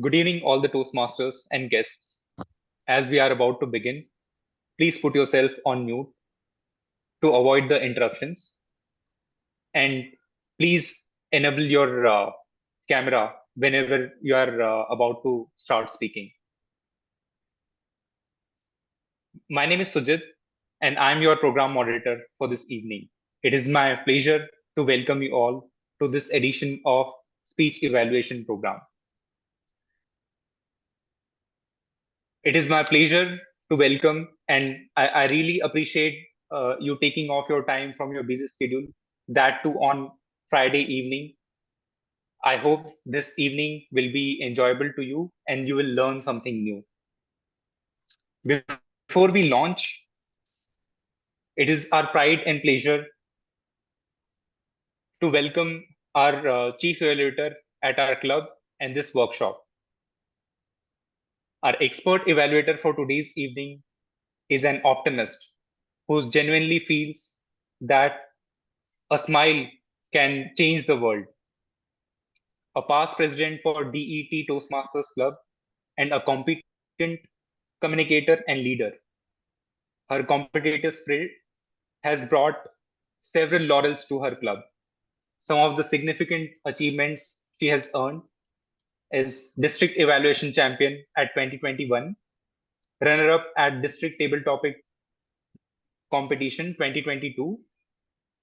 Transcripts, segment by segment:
Good evening, all the Toastmasters and guests. As we are about to begin, please put yourself on mute to avoid the interruptions. And please enable your camera whenever you are about to start speaking. My name is Sujit, and I'm your program moderator for this evening. It is my pleasure to welcome you all to this edition of Speech Evaluation Program. It is my pleasure to welcome, and I really appreciate you taking off your time from your busy schedule, that too on Friday evening. I hope this evening will be enjoyable to you and you will learn something new. Before we launch, it is our pride and pleasure to welcome our chief evaluator at our club and this workshop. Our expert evaluator for today's evening is an optimist who genuinely feels that a smile can change the world. A past president for DET Toastmasters Club and a competent communicator and leader. Her competitive spirit has brought several laurels to her club. Some of the significant achievements she has earned is District Evaluation Champion at 2021, runner-up at District Table Topic Competition 2022,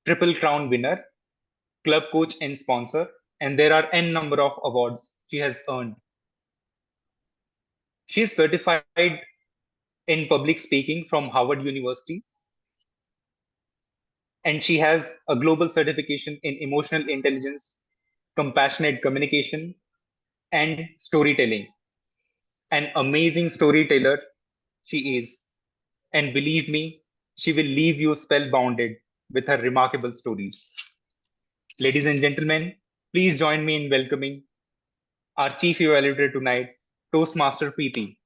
Triple Crown winner, club coach and sponsor, and there are n number of awards she has earned. She is certified in public speaking from Harvard University, and she has a global certification in emotional intelligence, compassionate communication, and storytelling. An amazing storyteller she is, and believe me, she will leave you spellbounded with her remarkable stories. Ladies and gentlemen, please join me in welcoming our chief evaluator tonight, Toastmaster Preeti.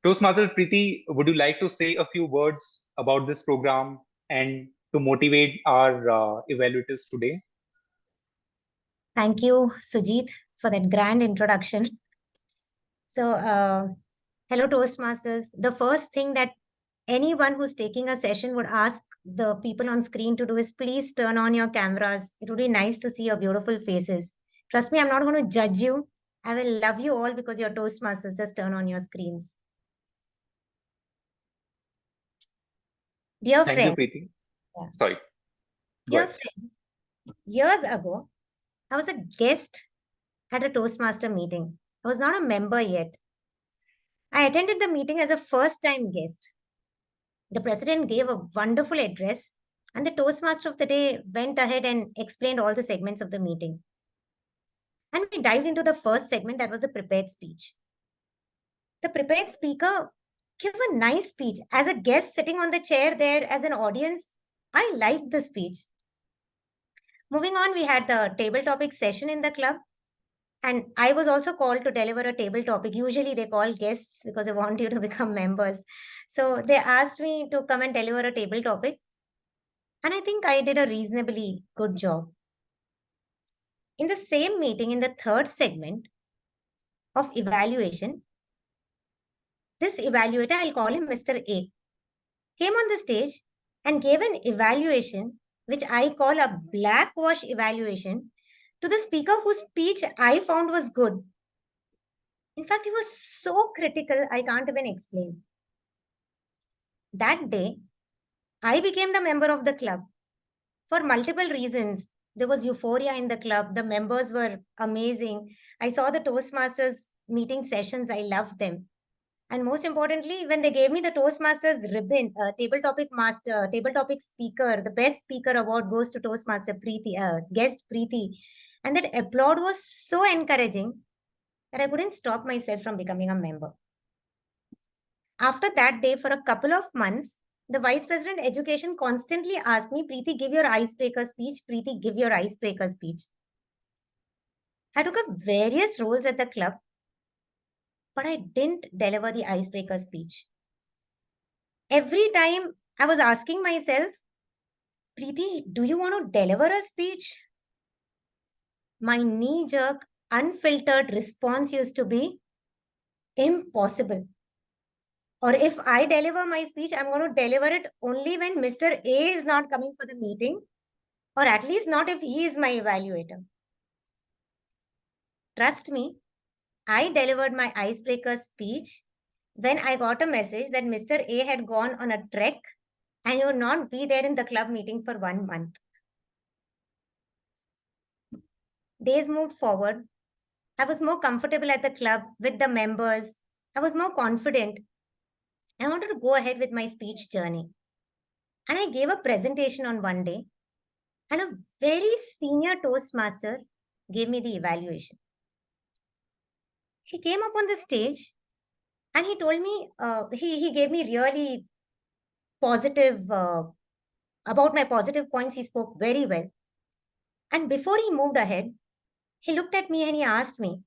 Toastmaster Preeti, would you like to say a few words about this program and to motivate our evaluators today? Thank you, Sujit, for that grand introduction. So, hello, Toastmasters. The first thing that anyone who's taking a session would ask the people on screen to do is please turn on your cameras. It would be nice to see your beautiful faces. Trust me, I'm not going to judge you. I will love you all because you're Toastmasters. Just turn on your screens. Dear Thank you, friends. Preeti. Yeah. Sorry. Dear friends, years ago, I was a guest at a Toastmaster meeting. I was not a member yet. I attended the meeting as a first-time guest. The president gave a wonderful address, and the Toastmaster of the day went ahead and explained all the segments of the meeting. And we dived into the first segment, that was a prepared speech. The prepared speaker gave a nice speech. As a guest sitting on the chair there as an audience, I liked the speech. Moving on, we had the table topic session in the club. And I was also called to deliver a table topic. Usually they call guests because they want you to become members. So they asked me to come and deliver a table topic. And I think I did a reasonably good job. In the same meeting, in the third segment of evaluation, this evaluator, I'll call him Mr. A, came on the stage and gave an evaluation, which I call a blackwash evaluation, to the speaker whose speech I found was good. In fact, he was so critical, I can't even explain. That day, I became the member of the club for multiple reasons. There was euphoria in the club. The members were amazing. I saw the Toastmasters meeting sessions. I loved them. And most importantly, when they gave me the Toastmasters ribbon, table topic speaker, the best speaker award goes to Toastmaster Preeti, guest Preeti. And that applaud was so encouraging that I couldn't stop myself from becoming a member. After that day, for a couple of months, the Vice President Education constantly asked me, Preeti, give your icebreaker speech. Preeti, give your icebreaker speech. I took up various roles at the club, but I didn't deliver the icebreaker speech. Every time I was asking myself, Preeti, do you want to deliver a speech? my knee-jerk, unfiltered response used to be impossible. Or if I deliver my speech, I'm going to deliver it only when Mr. A is not coming for the meeting, or at least not if he is my evaluator. Trust me, I delivered my icebreaker speech when I got a message that Mr. A had gone on a trek and he would not be there in the club meeting for 1 month. Days moved forward. I was more comfortable at the club with the members. I was more confident. I wanted to go ahead with my speech journey. And I gave a presentation on one day, and a very senior Toastmaster gave me the evaluation. He came up on the stage and he told me, he gave me really positive, about my positive points. He spoke very well. And before he moved ahead, he looked at me and he asked me,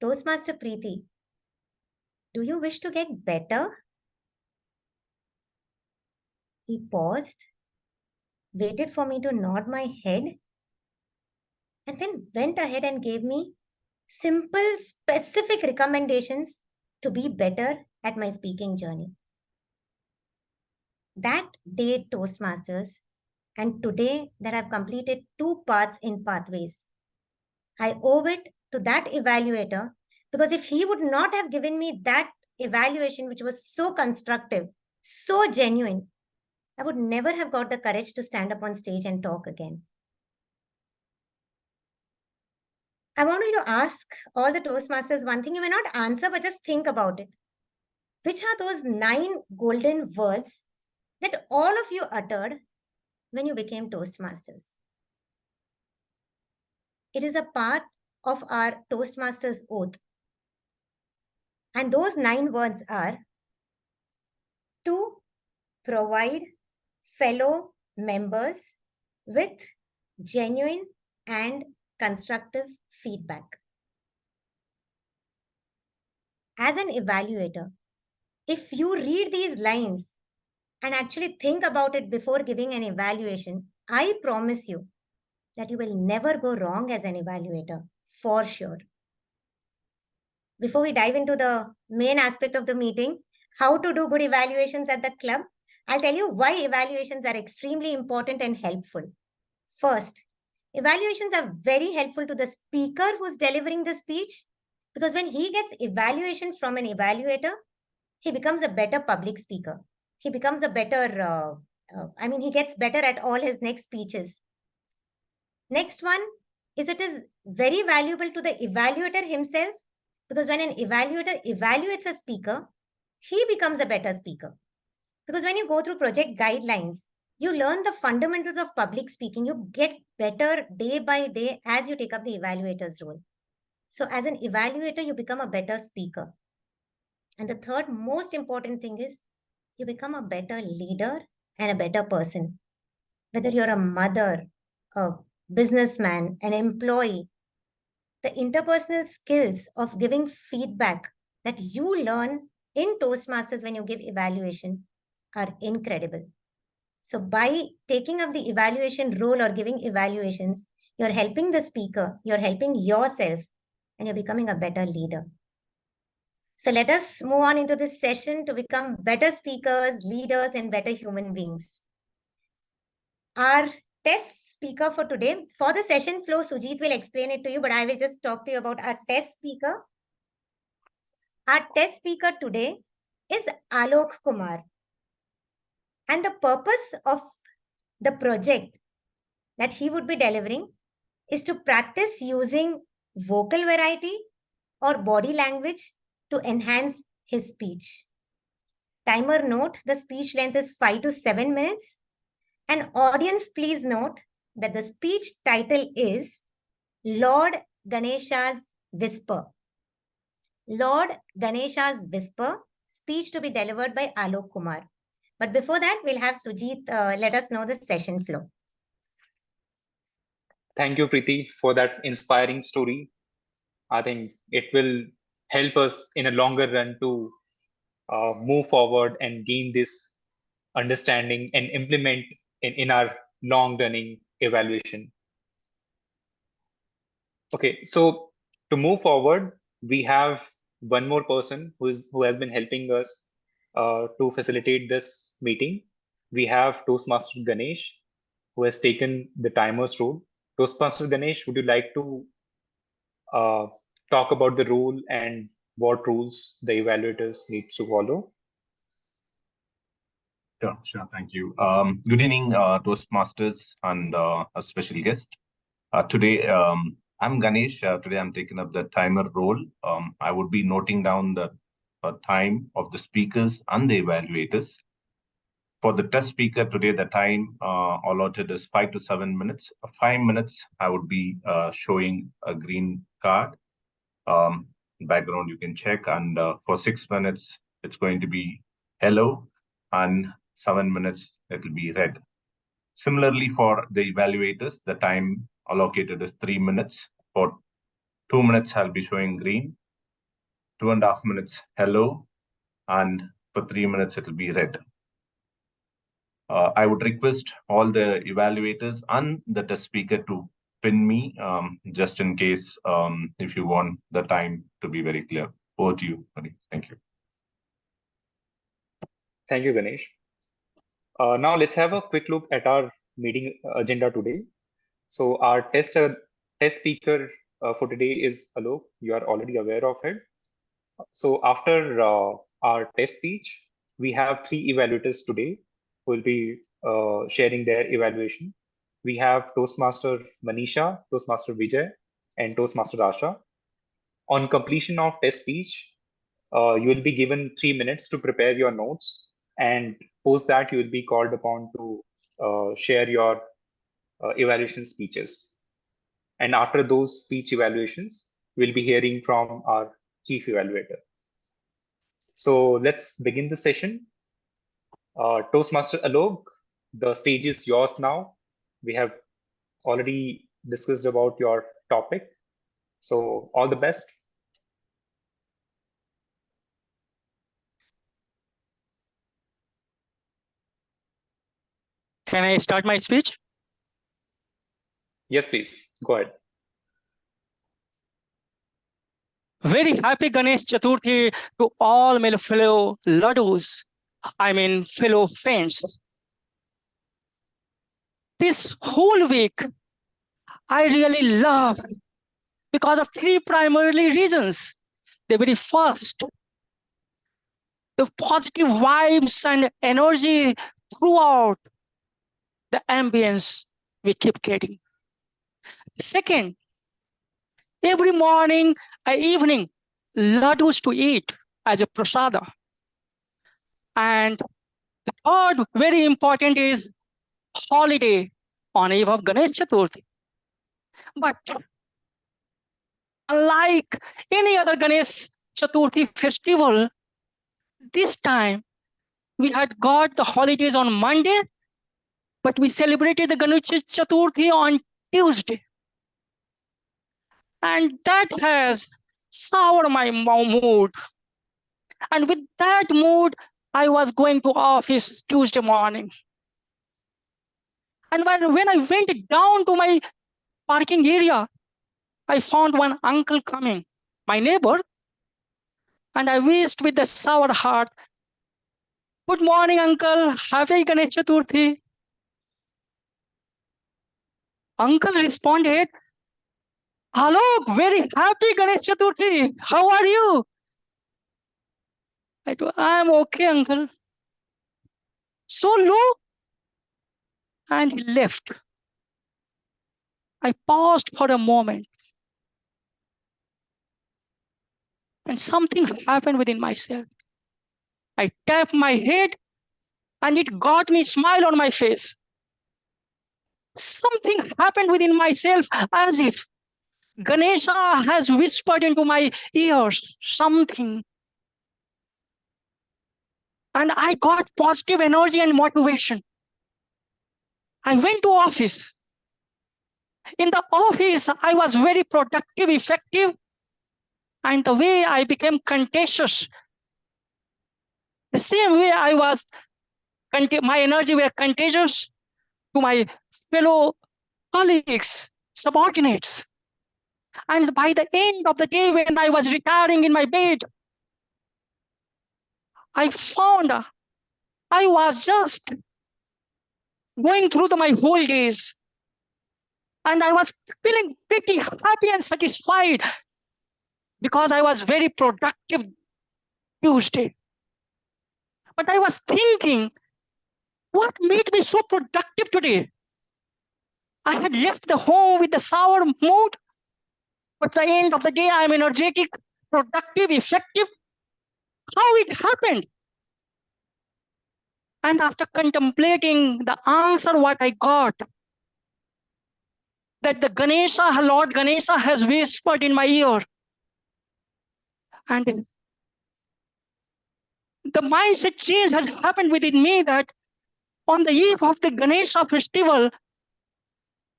Toastmaster Preeti, do you wish to get better? He paused, waited for me to nod my head, and then went ahead and gave me simple, specific recommendations to be better at my speaking journey. That day, Toastmasters, and today that I've completed 2 parts in Pathways, I owe it to that evaluator, because if he would not have given me that evaluation, which was so constructive, so genuine, I would never have got the courage to stand up on stage and talk again. I want you to ask all the Toastmasters one thing. You may not answer, but just think about it. Which are those 9 golden words that all of you uttered when you became Toastmasters? It is a part of our Toastmasters oath. And those 9 words are to provide fellow members with genuine and constructive feedback. As an evaluator, if you read these lines and actually think about it before giving an evaluation, I promise you that you will never go wrong as an evaluator, for sure. Before we dive into the main aspect of the meeting, how to do good evaluations at the club, I'll tell you why evaluations are extremely important and helpful. First, evaluations are very helpful to the speaker who's delivering the speech, because when he gets evaluation from an evaluator, he becomes a better public speaker. He becomes a better, he gets better at all his next speeches. Next one is it is very valuable to the evaluator himself, because when an evaluator evaluates a speaker, he becomes a better speaker. Because when you go through project guidelines, you learn the fundamentals of public speaking. You get better day by day as you take up the evaluator's role. So as an evaluator, you become a better speaker. And the third most important thing is you become a better leader and a better person. Whether you're a mother, a businessman, an employee, the interpersonal skills of giving feedback that you learn in Toastmasters when you give evaluation are incredible. So by taking up the evaluation role or giving evaluations, you're helping the speaker, you're helping yourself, and you're becoming a better leader. So let us move on into this session to become better speakers, leaders, and better human beings. Our test speaker for today, for the session flow, Sujit will explain it to you, but I will just talk to you about our test speaker. Our test speaker today is Alok Kumar. And the purpose of the project that he would be delivering is to practice using vocal variety or body language to enhance his speech. Timer note, the speech length is 5 to 7 minutes. And audience, please note that the speech title is Lord Ganesha's Whisper. Lord Ganesha's Whisper, speech to be delivered by Alok Kumar. But before that, we'll have Sujit let us know the session flow. Thank you, Preeti, for that inspiring story. I think it will help us in a longer run to move forward and gain this understanding and implement in our long running evaluation. Okay, so to move forward, we have one more person who has been helping us to facilitate this meeting. We have Toastmaster Ganesh, who has taken the timer's role. Toastmaster Ganesh, would you like to uh, talk about the rule and what rules the evaluators need to follow? Sure. Thank you. Good evening, Toastmasters and a special guest. Today, I'm Ganesh. Today, I'm taking up the timer role. I would be noting down the time of the speakers and the evaluators. For the test speaker today, the time allotted is 5 to 7 minutes. 5 minutes, I would be showing a green card. Background you can check, and for 6 minutes, it's going to be hello, and 7 minutes, it will be red. Similarly, for the evaluators, the time allocated is 3 minutes. For 2 minutes, I'll be showing green, 2.5 minutes, hello, and for 3 minutes, it will be red. I would request all the evaluators and the test speaker to pin me, just in case, if you want the time to be very clear. Over to you, Hari. Thank you. Thank you, Ganesh. Now let's have a quick look at our meeting agenda today. So our test speaker for today is Alok. You are already aware of it. So after our test speech, we have three evaluators today who will be sharing their evaluation. We have Toastmaster Manisha, Toastmaster Vijay, and Toastmaster Asha. On completion of test speech, you will be given 3 minutes to prepare your notes, and post that you will be called upon to share your evaluation speeches. And after those speech evaluations, we'll be hearing from our chief evaluator. So let's begin the session. Toastmaster Alok, the stage is yours now. We have already discussed about your topic. So all the best. Can I start my speech? Yes, please. Go ahead. Very happy Ganesh Chaturthi to all my fellow Laddus, fellow friends. This whole week, I really love because of three primary reasons. The very first, the positive vibes and energy throughout the ambience we keep getting. Second, every morning and evening, laddus to eat as a prasada. And the third, very important, is holiday on eve of Ganesh Chaturthi. But unlike any other Ganesh Chaturthi festival, this time we had got the holidays on Monday, but we celebrated the Ganesh Chaturthi on Tuesday. And that has soured my mood. And with that mood, I was going to office Tuesday morning. And when I went down to my parking area, I found one uncle coming, my neighbor, and I wished with a sour heart, "Good morning, uncle. Happy Ganesh Chaturthi." Uncle responded, "Hello, very happy Ganesh Chaturthi. How are you?" I told, "I'm okay, uncle." So low, and he left. I paused for a moment, and something happened within myself. I tapped my head, and it got me a smile on my face. Something happened within myself as if Ganesha has whispered into my ears something. And I got positive energy and motivation. I went to office. In the office, I was very productive, effective, and the way I became contagious, the same way my energy were contagious to my fellow colleagues, subordinates. And by the end of the day, when I was retiring in my bed, I found I was just going through my whole days. And I was feeling pretty happy and satisfied because I was very productive Tuesday. But I was thinking, what made me so productive today? I had left the home with the sour mood, but at the end of the day, I'm energetic, productive, effective. How it happened? And after contemplating the answer, what I got, that the Lord Ganesha has whispered in my ear. And the mindset change has happened within me that on the eve of the Ganesha festival,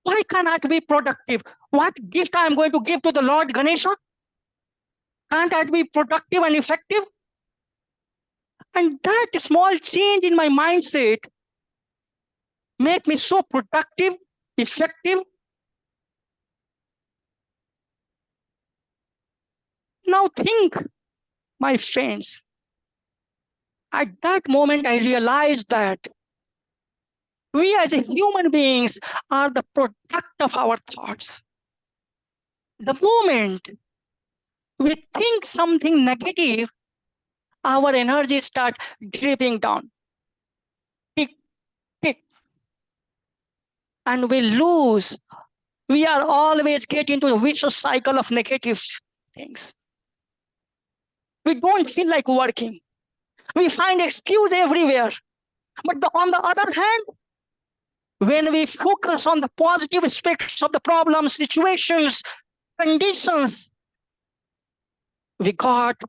why cannot I be productive? What gift I am going to give to the Lord Ganesha? Can't I be productive and effective? And that small change in my mindset make me so productive, effective. Now think, my friends, at that moment I realized that we as human beings are the product of our thoughts. The moment we think something negative, our energy start dripping down. Tick, tick. And we lose. We are always get into a vicious cycle of negative things. We don't feel like working. We find excuse everywhere. But on the other hand, when we focus on the positive aspects of the problem, situations, conditions, we got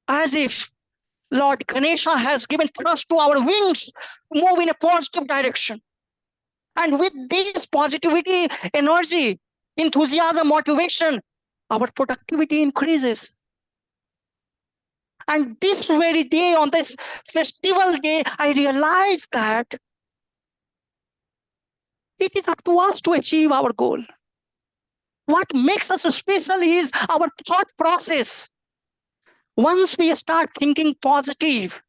as if Lord Ganesha has given thrust to our wings to move in a positive direction. And with this positivity, energy, enthusiasm, motivation, our productivity increases. And this very day, on this festival day, I realized that it is up to us to achieve our goal. What makes us special is our thought process. Once we start thinking positive,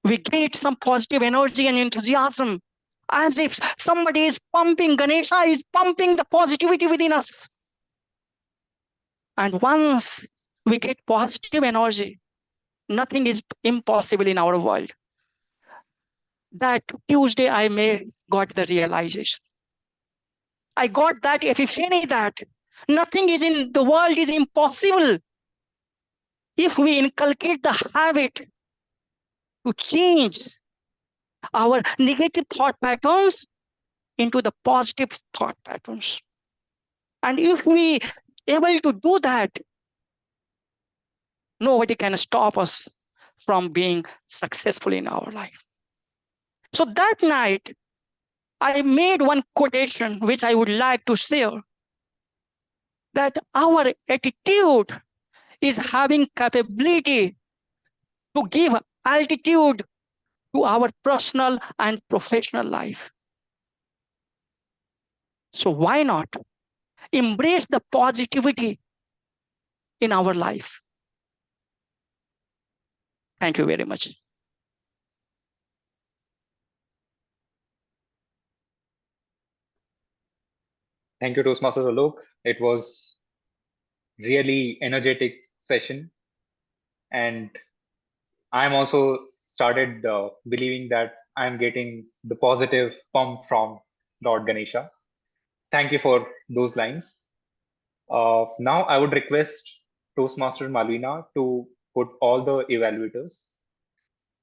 we get some positive energy and enthusiasm, as if somebody is pumping, Ganesha is pumping the positivity within us. And once we get positive energy, nothing is impossible in our world. That Tuesday, I got the realization. I got that epiphany that nothing is in the world is impossible if we inculcate the habit to change our negative thought patterns into the positive thought patterns. And if we able to do that, nobody can stop us from being successful in our life. So that night, I made one quotation which I would like to share, that our attitude is having capability to give altitude to our personal and professional life. So why not embrace the positivity in our life? Thank you very much. Thank you, Toastmasters Alok. It was really energetic session, and I'm also started believing that I'm getting the positive pump from Lord Ganesha. Thank you for those lines. Now I would request Toastmaster Malvina to put all the evaluators,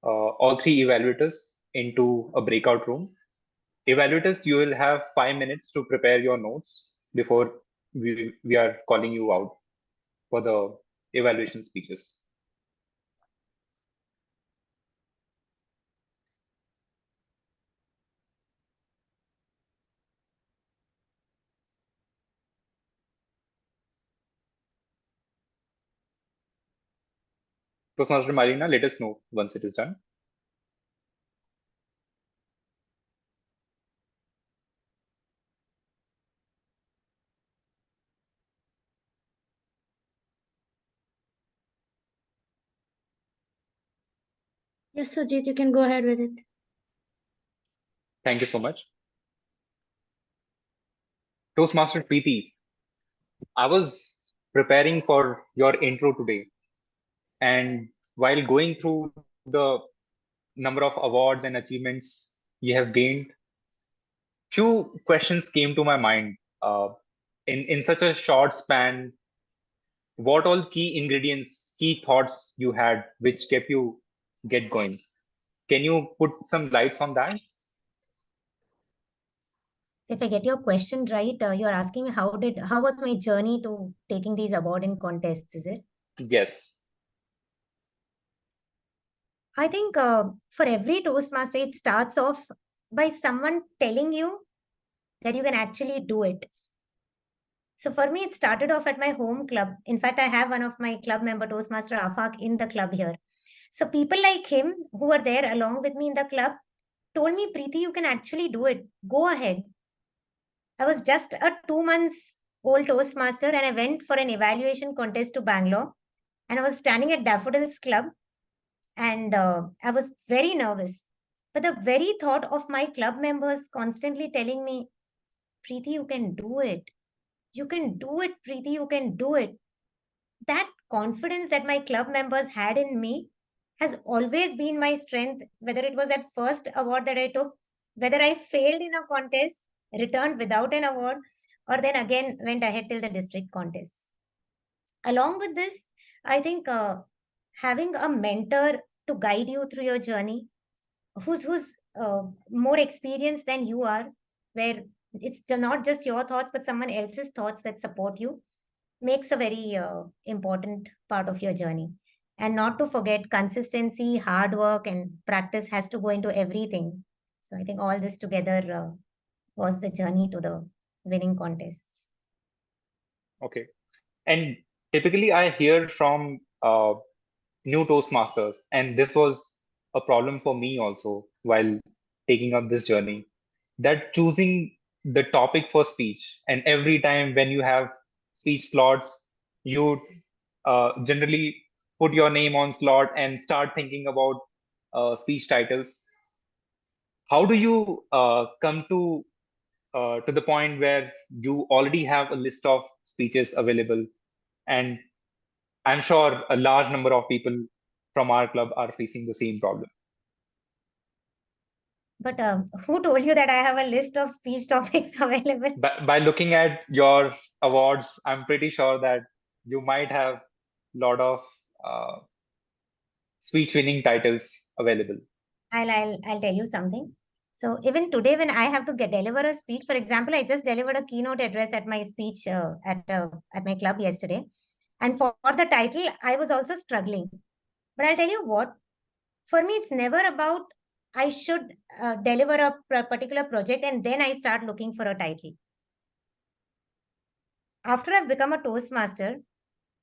all three evaluators, into a breakout room. Evaluators, you will have 5 minutes to prepare your notes before we are calling you out for the evaluation speeches. Toastmaster Marina, let us know once it is done. Yes, Sajid, you can go ahead with it. Thank you so much. Toastmaster Preeti, I was preparing for your intro today, and while going through the number of awards and achievements you have gained, few questions came to my mind. In such a short span, what all key ingredients, key thoughts you had which kept you get going? Can you put some lights on that? If I get your question right, you're asking me how was my journey to taking these award and contests, is it? Yes. I think for every Toastmaster, it starts off by someone telling you that you can actually do it. So for me, it started off at my home club. In fact, I have one of my club member, Toastmaster Afaq, in the club here. So people like him who were there along with me in the club told me, Preeti, you can actually do it. Go ahead. I was just a 2 months old Toastmaster and I went for an evaluation contest to Bangalore. And I was standing at Daffodils Club and I was very nervous. But the very thought of my club members constantly telling me, Preeti, you can do it. You can do it, Preeti, you can do it. That confidence that my club members had in me has always been my strength, whether it was that first award that I took, whether I failed in a contest, returned without an award, or then again went ahead till the district contests. Along with this, I think having a mentor to guide you through your journey, who's more experienced than you are, where it's not just your thoughts, but someone else's thoughts that support you, makes a very important part of your journey. And not to forget, consistency, hard work, and practice has to go into everything. So I think all this together was the journey to the winning contests. Okay. And typically, I hear from new Toastmasters, and this was a problem for me also while taking up this journey, that choosing the topic for speech, and every time when you have speech slots, you generally put your name on slot and start thinking about speech titles. How do you come to the point where you already have a list of speeches available? And I'm sure a large number of people from our club are facing the same problem. But who told you that I have a list of speech topics available? By looking at your awards, I'm pretty sure that you might have a lot of uh, speech winning titles available. I'll tell you something. So even today, when I have to deliver a speech, for example, I just delivered a keynote address at my speech at my club yesterday, and for the title, I was also struggling. But I'll tell you what, for me, it's never about I should deliver a particular project and then I start looking for a title. After I've become a Toastmaster,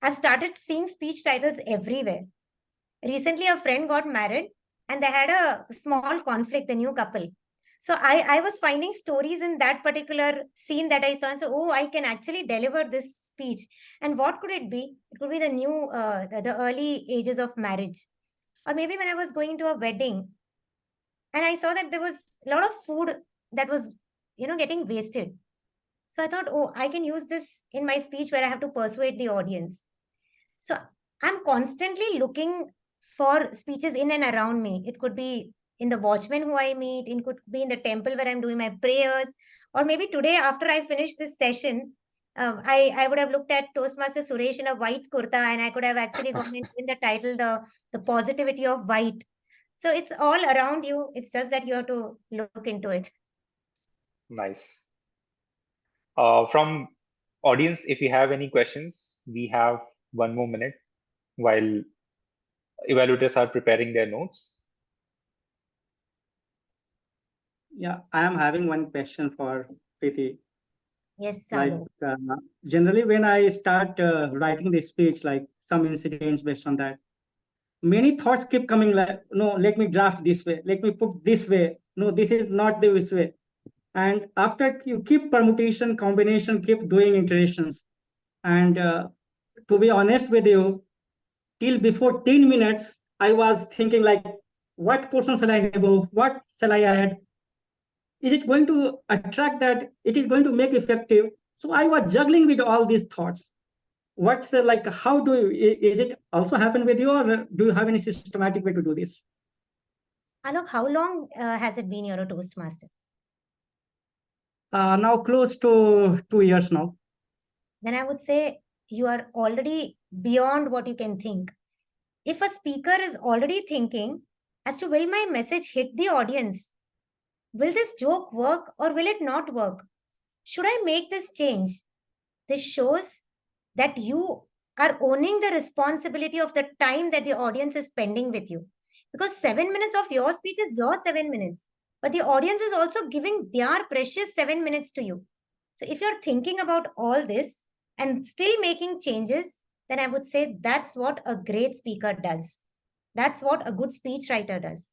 I've started seeing speech titles everywhere. Recently, a friend got married and they had a small conflict, the new couple. So I was finding stories in that particular scene that I saw and so, oh, I can actually deliver this speech. And what could it be? It could be the new, the early ages of marriage. Or maybe when I was going to a wedding and I saw that there was a lot of food that was, getting wasted. So I thought, oh, I can use this in my speech where I have to persuade the audience. So I'm constantly looking for speeches in and around me. It could be in the watchman who I meet, it could be in the temple where I'm doing my prayers, or maybe today after I finish this session, I would have looked at Toastmaster Suresh in a white kurta and I could have actually gone in the title, the positivity of white. So it's all around you. It's just that you have to look into it. Nice. From audience, if you have any questions, we have 1 more minute while evaluators are preparing their notes. Yeah, I am having one question for Preeti. Yes, Like Salo. generally, when I start writing the speech, like some incidents based on that, many thoughts keep coming. Like, no, let me draft this way. Let me put this way. No, this is not this way. And after you keep permutation, combination, keep doing iterations. And to be honest with you, till before 10 minutes, I was thinking like What portion shall I remove? What shall I add? Is it going to attract that? It is going to make effective. So I was juggling with all these thoughts. What's the, like, how do you, is it also happen with you, or do you have any systematic way to do this? Alok, how long has it been you're a Toastmaster? Now close to 2 years now. Then I would say you are already beyond what you can think. If a speaker is already thinking as to, will my message hit the audience? Will this joke work or will it not work? Should I make this change? This shows that you are owning the responsibility of the time that the audience is spending with you. Because 7 minutes of your speech is your 7 minutes, but the audience is also giving their precious 7 minutes to you. So if you're thinking about all this and still making changes, then I would say that's what a great speaker does. That's what a good speech writer does.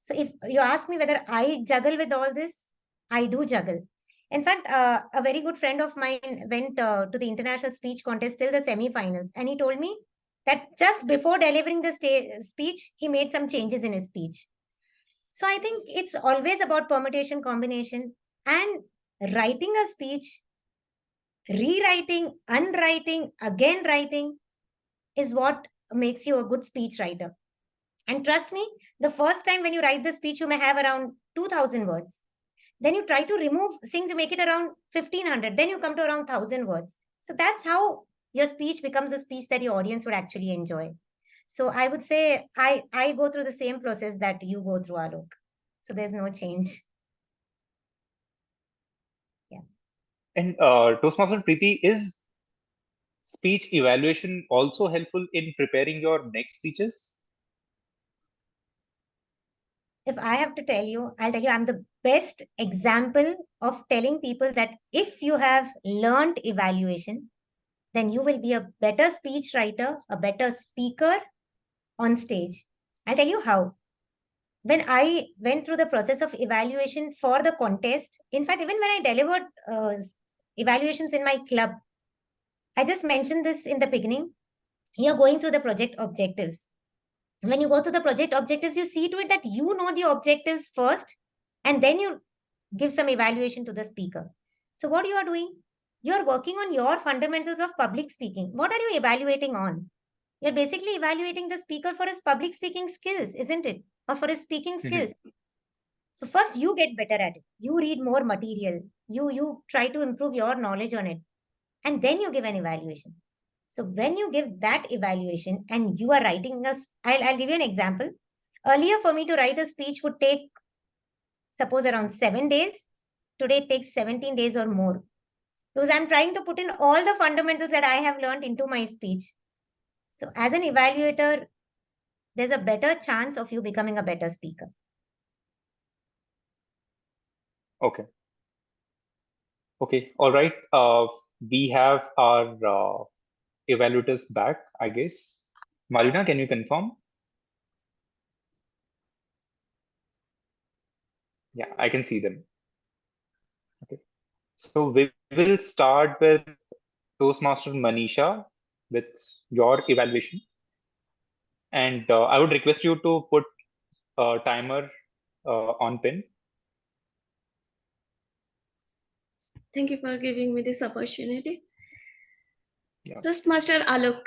So if you ask me whether I juggle with all this, I do juggle. In fact, a very good friend of mine went to the international speech contest till the semi-finals, and he told me that just before delivering the speech, he made some changes in his speech. So I think it's always about permutation, combination, and writing a speech, rewriting, unwriting, again writing is what makes you a good speech writer. And trust me, the first time when you write the speech, you may have around 2000 words. Then you try to remove things, you make it around 1500. Then you come to around 1000 words. So that's how your speech becomes a speech that your audience would actually enjoy. So I would say I go through the same process that you go through, Alok. So there's no change. Yeah. And Toastmaster Preeti, is speech evaluation also helpful in preparing your next speeches? If I have to tell you, I'll tell you I'm the best example of telling people that if you have learned evaluation, then you will be a better speech writer, a better speaker on stage. I'll tell you how. When I went through the process of evaluation for the contest, in fact, even when I delivered evaluations in my club, I just mentioned this in the beginning. You're going through the project objectives. When you go to the project objectives, you see to it that you know the objectives first, and then you give some evaluation to the speaker. So what you are doing, you're working on your fundamentals of public speaking. What are you evaluating on? You're basically evaluating the speaker for his public speaking skills, isn't it? Or for his speaking skills. So first you get better at it. You read more material. You try to improve your knowledge on it. And then you give an evaluation. So when you give that evaluation and you are writing I'll give you an example. Earlier for me to write a speech would take, suppose, around 7 days. Today it takes 17 days or more. Because I'm trying to put in all the fundamentals that I have learned into my speech. So as an evaluator, there's a better chance of you becoming a better speaker. Okay. Okay. All right. We have our evaluators back, I guess. Marina, can you confirm? Yeah, I can see them. Okay. So we will start with Toastmaster Manisha with your evaluation. And I would request you to put a timer on pin. Thank you for giving me this opportunity. Yeah. Toastmaster Alok,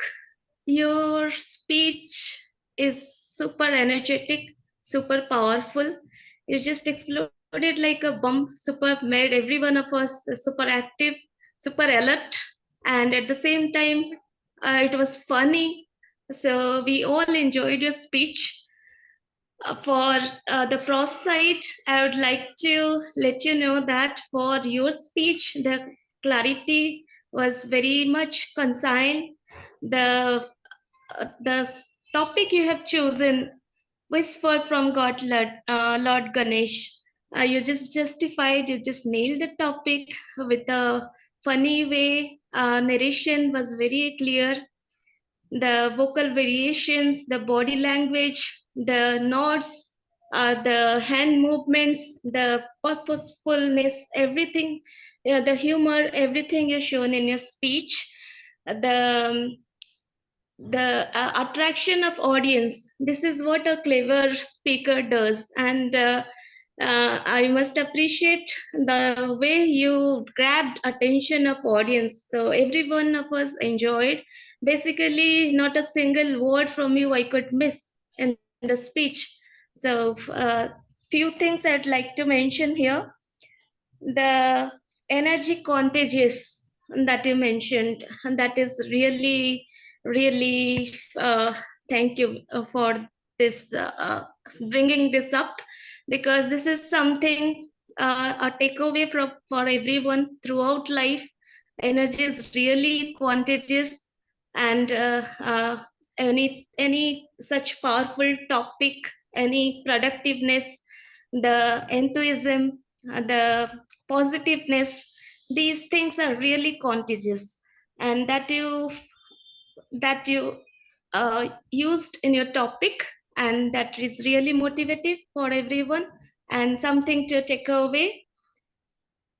your speech is super energetic, super powerful. You just exploded like a bomb, super made every one of us super active, super alert, and at the same time, it was funny. So we all enjoyed your speech. For the pros side, I would like to let you know that for your speech, the clarity was very much concise. The topic you have chosen, Whisper from God, Lord Ganesh. You just justified, you just nailed the topic with a funny way. Narration was very clear. The vocal variations, the body language, the nods, the hand movements, the purposefulness, everything, the humor, everything is shown in your speech. The the attraction of audience. This is what a clever speaker does, and I must appreciate the way you grabbed attention of audience. So every one of us enjoyed. Basically, not a single word from you I could miss in the speech. So few things I'd like to mention here. The energy contagious that you mentioned, and that is really, really thank you for this bringing this up, because this is something a takeaway for everyone throughout life. Energy is really contagious, and any such powerful topic, any productiveness, the enthusiasm, the positiveness, these things are really contagious, and that you used in your topic, and that is really motivative for everyone and something to take away.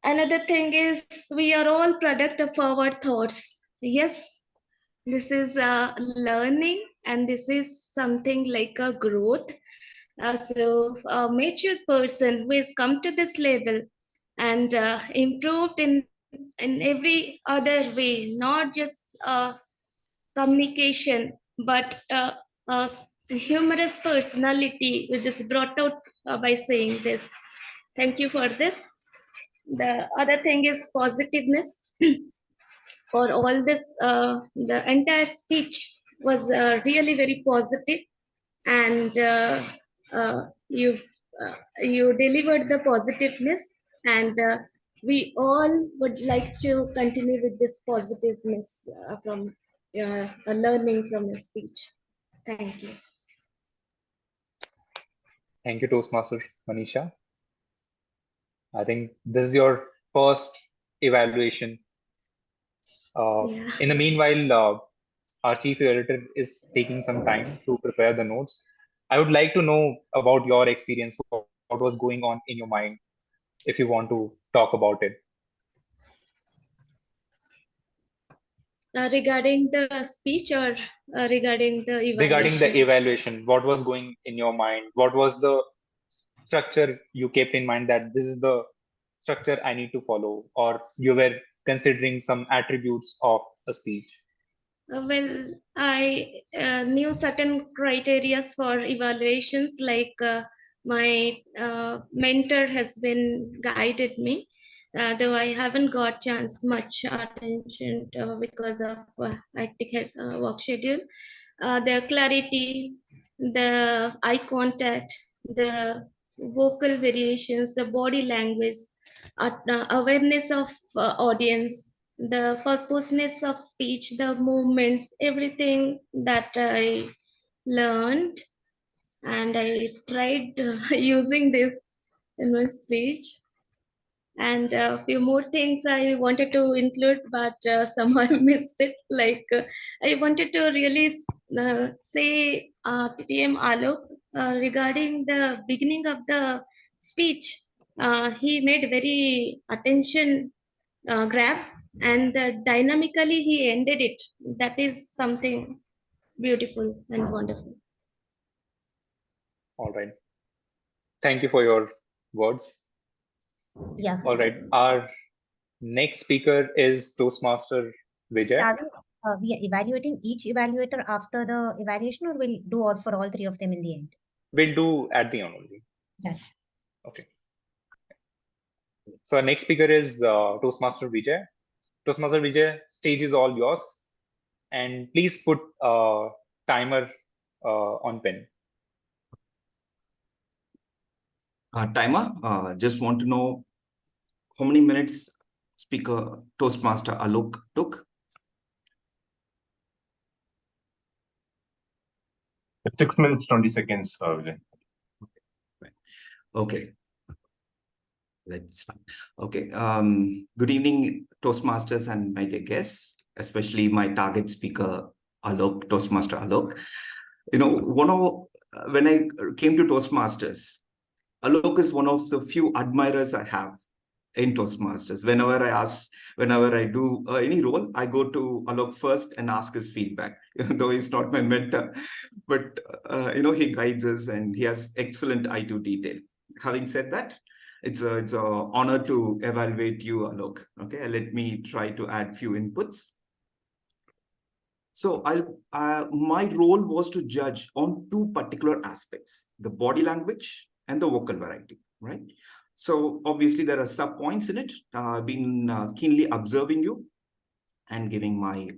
Another thing is, we are all product of our thoughts. Yes, this is learning, and this is something like a growth. So a mature person who has come to this level and improved in every other way, not just communication, but humorous personality, which is brought out by saying this. Thank you for this. The other thing is positiveness. For all this, the entire speech was really very positive, and you you delivered the positiveness, and we all would like to continue with this positiveness from learning from your speech. Thank you. Thank you, Toastmaster Manisha. I think this is your first evaluation. Yeah. In the meanwhile, our chief editor is taking some time to prepare the notes. I would like to know about your experience, what was going on in your mind, if you want to talk about it. Regarding the speech, or regarding the Regarding the evaluation? evaluation, what was going in your mind? What was the structure you kept in mind, that this is the structure I need to follow, or you were considering some attributes of a speech? Well, I knew certain criterias for evaluations, like my mentor has been guided me, though I haven't got chance much attention because of hectic work schedule. The clarity, the eye contact, the vocal variations, the body language, awareness of audience, the purposeness of speech, the movements, everything that I learned, and I tried using this in my speech. And a few more things I wanted to include, but somehow I missed it. Like I wanted to really say TTM Alok regarding the beginning of the speech. He made very attention grab, and dynamically he ended it. That is something beautiful and wonderful. All right. Thank you for your words. Yeah. All right. Our next speaker is Toastmaster Vijay. We are evaluating each evaluator after the evaluation, or we'll do all for all three of them in the end? We'll do at the end only. Yeah. Okay. So our next speaker is Toastmaster Vijay. Toastmaster Vijay, stage is all yours. And please put a timer on pen. Timer, just want to know how many minutes speaker Toastmaster Alok took. 6 minutes, 20 seconds, Vijay. Okay. Let's start. Okay. Good evening, Toastmasters and my dear guests, especially my target speaker, Alok, Toastmaster Alok. You know, when I came to Toastmasters, Alok is one of the few admirers I have, in Toastmasters. Whenever I do any role, I go to Alok first and ask his feedback, even though he's not my mentor. But, he guides us and he has excellent eye to detail. Having said that, it's a honor to evaluate you, Alok. Okay, let me try to add few inputs. So my role was to judge on two particular aspects: the body language and the vocal variety, right? So obviously there are sub points in it. I've been keenly observing you and giving my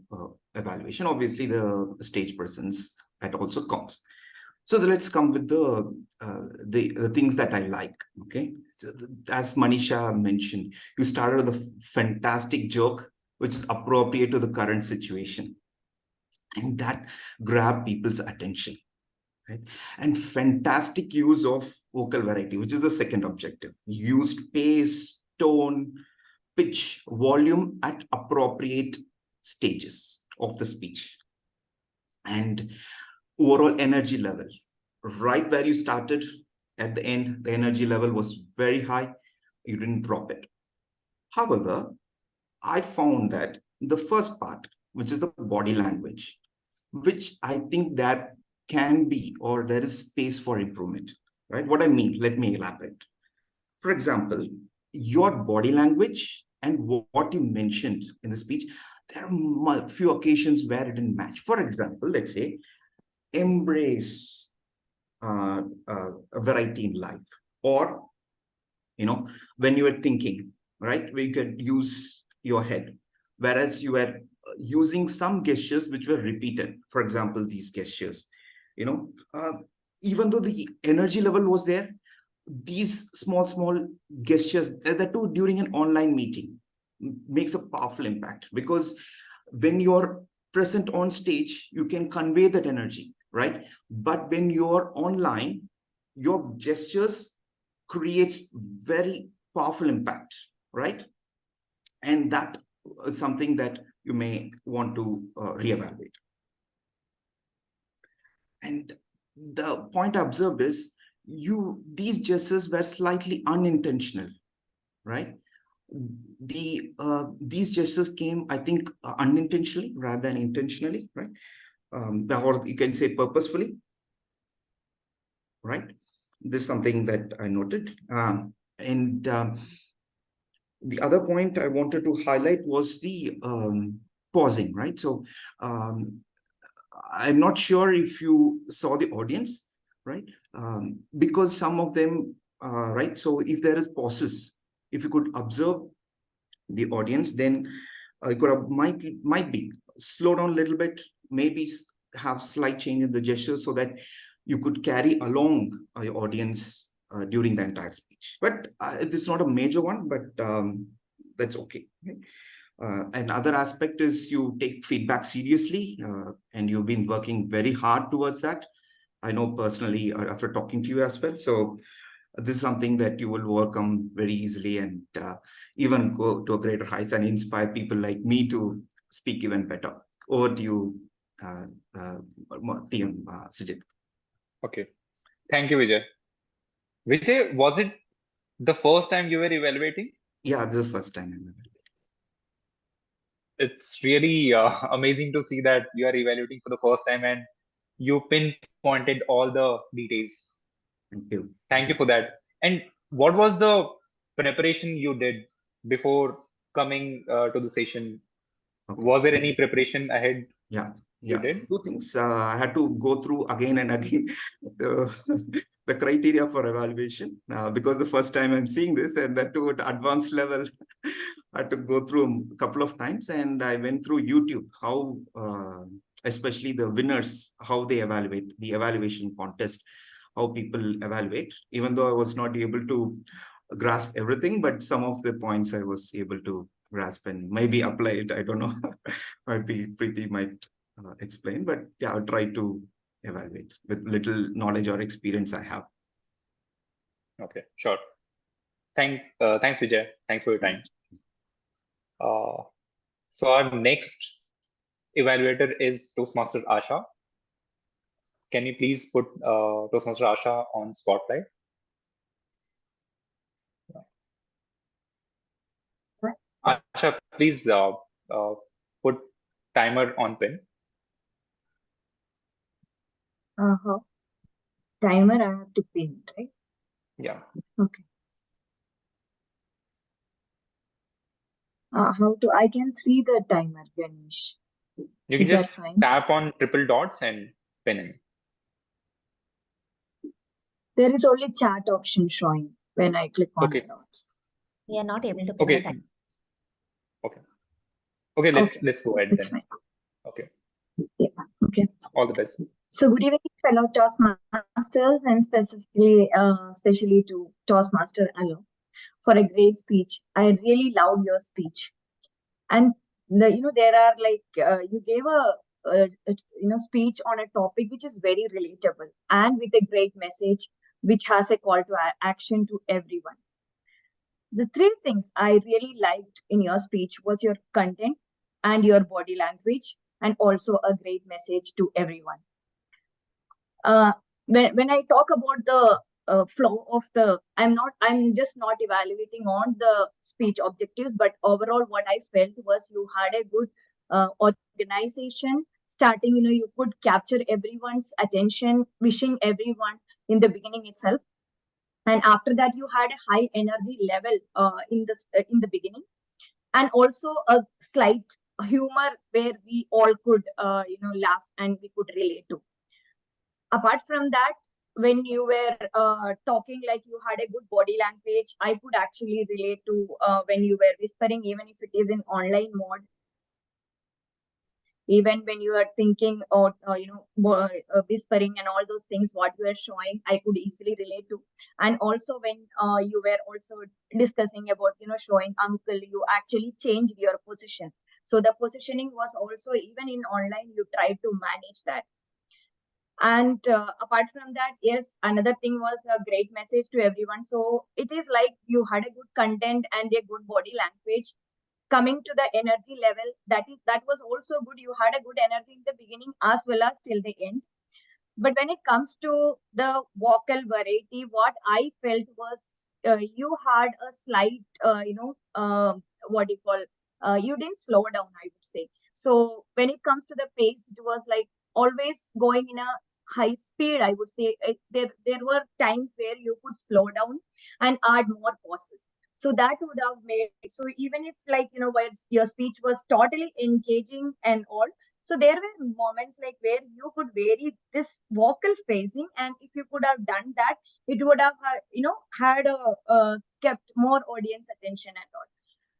evaluation. Obviously the stage presence, that also counts. So let's come with the things that I like. Okay, so as Manisha mentioned, you started with a fantastic joke which is appropriate to the current situation, and that grabbed people's attention, right? And fantastic use of vocal variety, which is the second objective. Used pace, tone, pitch, volume at appropriate stages of the speech, and overall energy level. Right where you started, at the end, the energy level was very high. You didn't drop it. However, I found that the first part, which is the body language, which I think that can be, or there is space for improvement, right? What I mean, let me elaborate. For example, your body language and what you mentioned in the speech, there are a few occasions where it didn't match. For example, let's say, embrace a variety in life, or when you were thinking, right, we could use your head, whereas you were using some gestures which were repeated. For example, these gestures, uh, even though the energy level was there, these small gestures, that too during an online meeting, makes a powerful impact, because when you're present on stage, you can convey that energy, right? But when you're online, your gestures creates very powerful impact, right? And that is something that you may want to reevaluate. And the point I observed is these gestures were slightly unintentional, right? These gestures came, I think, unintentionally rather than intentionally, right? Or you can say purposefully, right? This is something that I noted. And the other point I wanted to highlight was the pausing, right? So I'm not sure if you saw the audience, right? Because some of them, right? So if there is pauses, if you could observe the audience, then you could have, might be slow down a little bit, maybe have slight change in the gestures so that you could carry along your audience during the entire speech. But it's not a major one, but that's okay. Another aspect is you take feedback seriously, and you've been working very hard towards that. I know personally after talking to you as well. So this is something that you will overcome very easily, and even go to a greater heights and inspire people like me to speak even better. Over to you, TM Sujit. Okay. Thank you, Vijay. Vijay, was it the first time you were evaluating? Yeah, this is the first time I'm evaluating. It's really amazing to see that you are evaluating for the first time and you pinpointed all the details. Thank you. Thank you for that. And what was the preparation you did before coming to the session? Okay. Was there any preparation ahead? Yeah. You did? Two things. I had to go through again and again the criteria for evaluation, because the first time I'm seeing this, and that to an advanced level, I had to go through a couple of times, and I went through YouTube, how especially the winners, how they evaluate, the evaluation contest, how people evaluate. Even though I was not able to grasp everything, but some of the points I was able to grasp and maybe apply it. I don't know. Might be Preeti might explain, but yeah, I'll try to evaluate with little knowledge or experience I have. Okay, sure. Thanks, Vijay. Thanks for your time. So our next evaluator is Toastmaster Asha. Can you please put Toastmaster Asha on spotlight? please put timer on pin. Timer I have to pin, right? Yeah. Okay. I can see the timer, Ganesh. You can Is that just fine? tap on triple dots and pin him. There is only chat option showing when I click on the dots. We are not able to pin the time. Okay, let's go ahead then. Fine. Okay. Yeah. Okay. All the best. So good evening, fellow Toastmasters, and especially to Toastmaster Alok for a great speech. I really loved your speech, and there are you gave a speech on a topic which is very relatable and with a great message, which has a call to action to everyone. The three things I really liked in your speech was your content and your body language, and also a great message to everyone. When I talk about the flow of I'm just not evaluating on the speech objectives, but overall what I felt was you had a good organization. Starting, you could capture everyone's attention, wishing everyone in the beginning itself. And after that, you had a high energy level in the beginning, and also a slight humor where we all could laugh and we could relate to. Apart from that, when you were talking, like, you had a good body language, I could actually relate to when you were whispering, even if it is in online mode, even when you are thinking or whispering and all those things what you are showing, I could easily relate to. And also when you were also discussing about showing uncle, you actually changed your position. So the positioning was also, even in online, you tried to manage that. And apart from that, yes, another thing was a great message to everyone. So it is like you had a good content and a good body language. Coming to the energy level, that was also good. You had a good energy in the beginning as well as till the end. But when it comes to the vocal variety, what I felt was you had a slight, what do you call, you didn't slow down, I would say. So when it comes to the pace, it was like always going in a high speed, I would say. There were times where you could slow down and add more pauses. So that would have made, so even if, like, where your speech was totally engaging and all, so there were moments like where you could vary this vocal phrasing, and if you could have done that, it would have had kept more audience attention and all.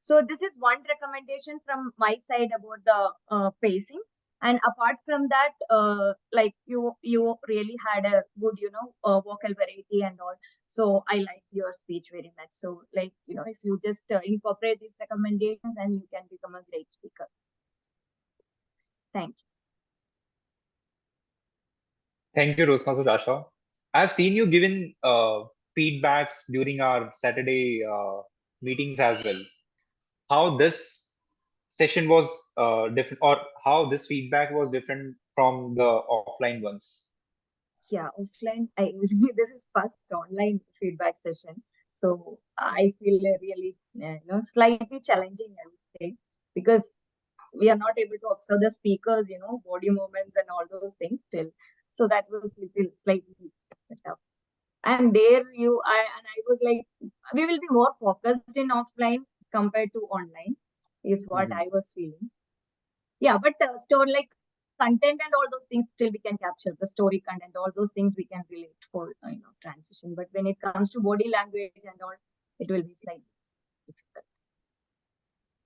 So this is one recommendation from my side about the pacing. And apart from that, like, you really had a good vocal variety and all. So I like your speech very much. So, like, if you just incorporate these recommendations, and you can become a great speaker. Thank you. Thank you, Toastmaster Asha. I've seen you giving feedbacks during our Saturday meetings as well. How this session was different, or how this feedback was different from the offline ones? Yeah, offline, I usually this is first online feedback session, so I feel really slightly challenging, I would say, because we are not able to observe the speakers, body movements and all those things still. So that was little slightly tough. And there I was like, we will be more focused in offline compared to online, is what I was feeling. Yeah, but store, like, content and all those things, still we can capture the story content, all those things we can relate for transition. But when it comes to body language and all, it will be slightly difficult.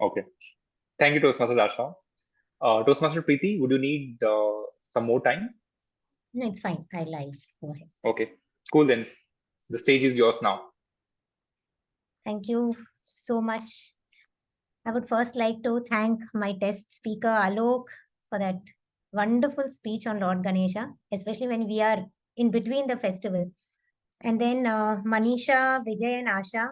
Okay. Thank you, Toastmaster Asha. Toastmaster Preeti, would you need some more time? No, it's fine. Go ahead. Okay, cool then. The stage is yours now. Thank you so much. I would first like to thank my test speaker, Alok, for that wonderful speech on Lord Ganesha, especially when we are in between the festival. And then Manisha, Vijay, and Asha.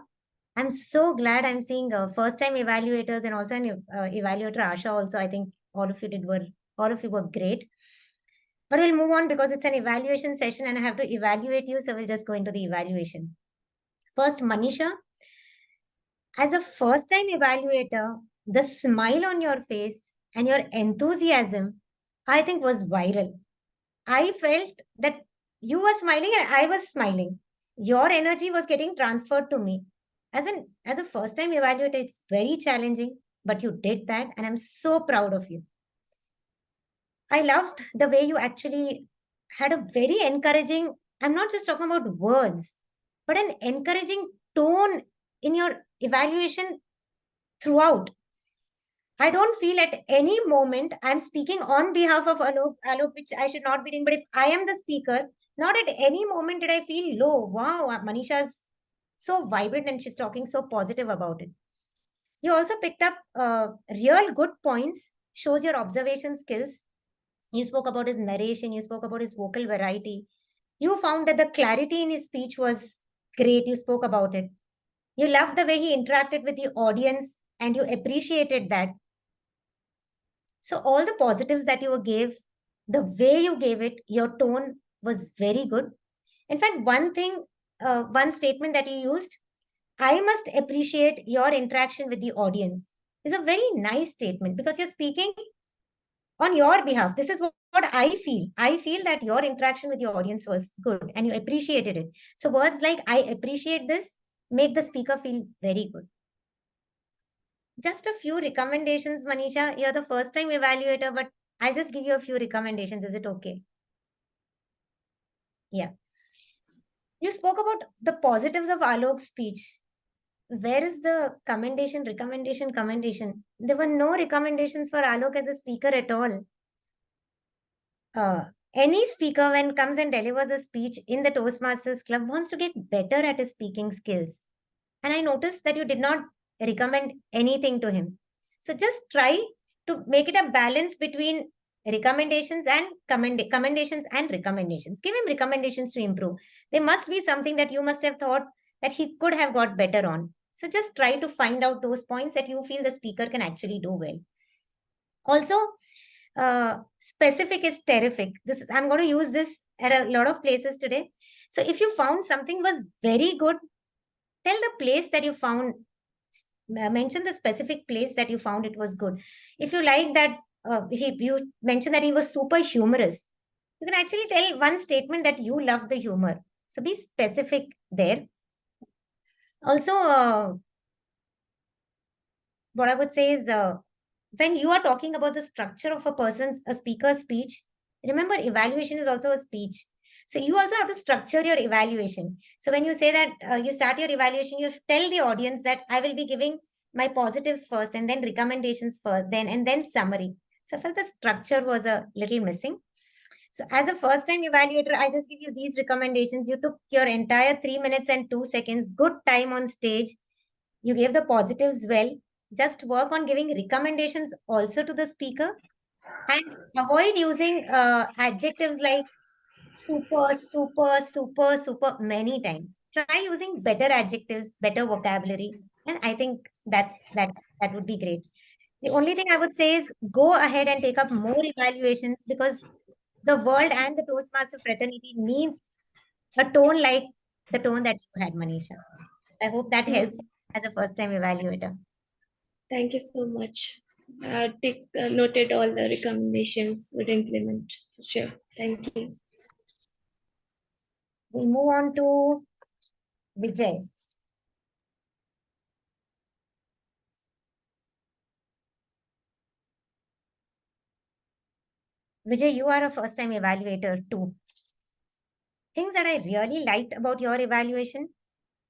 I'm so glad I'm seeing first-time evaluators, and also an evaluator, Asha. Also, I think all of you were great. But we'll move on because it's an evaluation session and I have to evaluate you. So we'll just go into the evaluation. First, Manisha, as a first-time evaluator, the smile on your face and your enthusiasm, I think, was viral. I felt that you were smiling and I was smiling. Your energy was getting transferred to me. As a first time evaluator, it's very challenging, but you did that, and I'm so proud of you. I loved the way you actually had a very encouraging, I'm not just talking about words, but an encouraging tone in your evaluation throughout. I don't feel at any moment I'm speaking on behalf of Alok, which I should not be doing. But if I am the speaker, not at any moment did I feel low. Wow, Manisha's so vibrant and she's talking so positive about it. You also picked up real good points, shows your observation skills. You spoke about his narration, you spoke about his vocal variety. You found that the clarity in his speech was great. You spoke about it. You loved the way he interacted with the audience and you appreciated that. So all the positives that you gave, the way you gave it, your tone was very good. In fact, one statement that you used, I must appreciate your interaction with the audience, is a very nice statement because you're speaking on your behalf. This is what I feel. I feel that your interaction with your audience was good and you appreciated it. So words like I appreciate this make the speaker feel very good. Just a few recommendations, Manisha. You're the first time evaluator, but I'll just give you a few recommendations. Is it okay? Yeah. You spoke about the positives of Alok's speech. Where is the recommendation? There were no recommendations for Alok as a speaker at all. Any speaker, when comes and delivers a speech in the Toastmasters Club, wants to get better at his speaking skills. And I noticed that you did not recommend anything to him. So just try to make it a balance between recommendations and commendations and recommendations. Give him recommendations to improve. There must be something that you must have thought that he could have got better on. So just try to find out those points that you feel the speaker can actually do well. Also, specific is terrific. I'm going to use this at a lot of places today. So if you found something was very good, tell the place that you found, mention the specific place that you found it was good. If you like that, you mentioned that he was super humorous. You can actually tell one statement that you love the humor. So be specific there. Also, what I would say is when you are talking about the structure of a speaker's speech, remember evaluation is also a speech. So you also have to structure your evaluation. So when you say that you start your evaluation, you tell the audience that I will be giving my positives first and then recommendations first, and then summary. So I felt the structure was a little missing. So as a first time evaluator, I just give you these recommendations. You took your entire 3 minutes and 2 seconds, good time on stage. You gave the positives well. Just work on giving recommendations also to the speaker and avoid using adjectives like super, super, super, super many times. Try using better adjectives, better vocabulary. And I think that would be great. The only thing I would say is go ahead and take up more evaluations because the world and the Toastmaster fraternity needs a tone like the tone that you had, Manisha. I hope that helps as a first time evaluator. Thank you so much. Noted all the recommendations, would implement. Sure. Thank you. We move on to Vijay. Vijay, you are a first time evaluator too. Things that I really liked about your evaluation